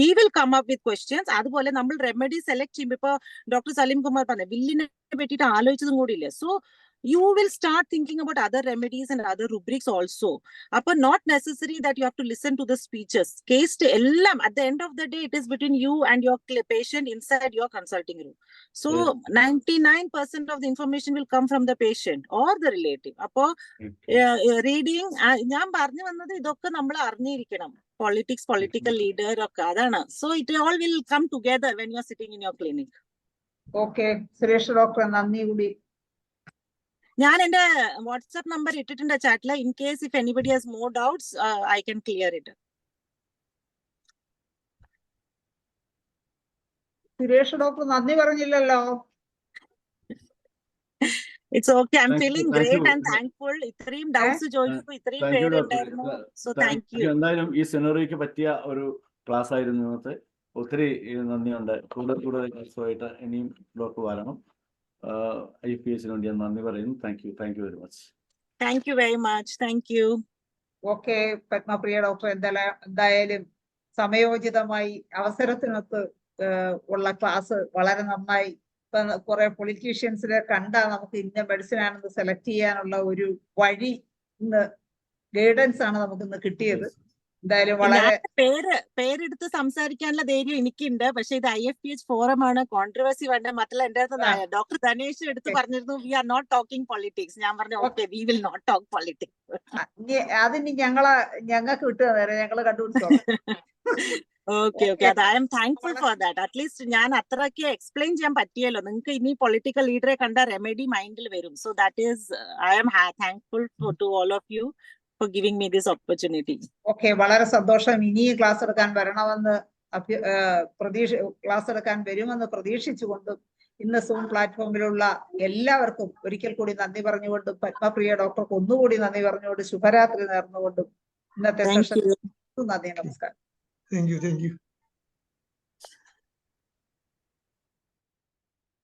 we will come up with questions. അതുപോലെ നമ്മൾ റെമഡി സെലക്ട് ചെയ്യുമ്പോൾ ഇപ്പൊ ഡോക്ടർ സലീം കുമാർ പറഞ്ഞു വില്ലിനെ പറ്റിയിട്ട് ആലോചിച്ചതും കൂടി ഇല്ലേ. So you will start thinking about other remedies and other rubrics also. Appo not necessary that you have to listen to the speeches. Case ellam at the end of the day it is between you and your patient inside your consulting room. So 99% of the information will come from the patient or the relative. Appo reading ഞാൻ പറഞ്ഞു വന്നത് ഇതൊക്കെ നമ്മൾ അറിഞ്ഞിരിക്കണം. Politics, political leader ഒക്കെ അതാണ്. So it all will come together when you are sitting in your clinic. Okay Suresh doctor, നന്ദി കൂടി. ഞാൻ എന്റെ വാട്സ്ആപ്പ് നമ്പർ ഇട്ടിട്ടുണ്ട് ചാറ്റില്. In case if anybody has more doubts I can clear it. Suresh doctor നന്ദി പറഞ്ഞില്ലല്ലോ. It's okay, I am feeling great and thankful. ഇത്രയും doubts ചോദിച്ചു, ഇത്രയും പേരുണ്ടായിരുന്നു. So thank you. എന്തായാലും ഈ സെനറിയോയ്ക്ക് പറ്റിയ ഒരു ക്ലാസ് ആയിരുന്നു ഇന്നത്തെ. ഒത്തിരി നന്ദിയുണ്ട്. കൂടുതൽ ക്ലാസ്സുമായിട്ട് ഇനിയും ഡോക്ടർ വരണം. IPS വേണ്ടി ഞാൻ നന്ദി പറയുന്നു. Thank you very much. Thank you very much. Thank you. Okay Padmapriya doctor, എന്തായാലും സമയോചിതമായി അവസരത്തിനൊത്ത് ഉള്ള ക്ലാസ് വളരെ നന്നായി. ഇപ്പൊ കുറെ പൊളിറ്റീഷ്യൻസിനെ കണ്ടാ നമുക്ക് ഇന്ന മെഡിസിൻ ആണെന്ന് സെലക്ട് ചെയ്യാനുള്ള ഒരു വഴി, ഇന്ന് ഗൈഡൻസ് ആണ് നമുക്ക് ഇന്ന് കിട്ടിയത്. എന്തായാലും വളരെ പേരെടുത്ത് സംസാരിക്കാനുള്ള ധൈര്യം എനിക്കുണ്ട്. പക്ഷെ ഇത് IFPH ഫോറം ആണ്, കോൺട്രവേഴ്സി വേണ്ട. മറ്റുള്ള എന്റെ അടുത്ത് ഡോക്ടർ ധനേഷ് എടുത്ത് പറഞ്ഞിരുന്നു we are not talking politics. ഞാൻ പറഞ്ഞു okay, we will not talk politics. അതിന് ഞങ്ങൾക്ക് വിട്ടു തരാം, ഞങ്ങള് കണ്ടുപിടിച്ചോളാം. Okay, I M thankful for that. At least ഞാൻ അത്രയ്ക്ക് എക്സ്പ്ലെയിൻ ചെയ്യാൻ പറ്റിയല്ലോ. നിങ്ങൾക്ക് ഇനി പൊളിറ്റിക്കൽ ലീഡറെ കണ്ട റെമഡി മൈൻഡിൽ വരും. So that is I M thankful to all of you for giving me this opportunity. Okay, വളരെ സന്തോഷം. ഇനി ക്ലാസ് എടുക്കാൻ വരണമെന്ന് ക്ലാസ് എടുക്കാൻ വരുമെന്ന് പ്രതീക്ഷിച്ചുകൊണ്ടും ഇന്ന് സൂം പ്ലാറ്റ്ഫോമിലുള്ള എല്ലാവർക്കും ഒരിക്കൽ കൂടി നന്ദി പറഞ്ഞുകൊണ്ടും പത്മപ്രിയ ഡോക്ടർക്ക് ഒന്നുകൂടി നന്ദി പറഞ്ഞുകൊണ്ട് ശുഭരാത്രി നേർന്നുകൊണ്ടും ഇന്നത്തെ സെഷൻ നന്ദി, നമസ്കാരം. Thank you.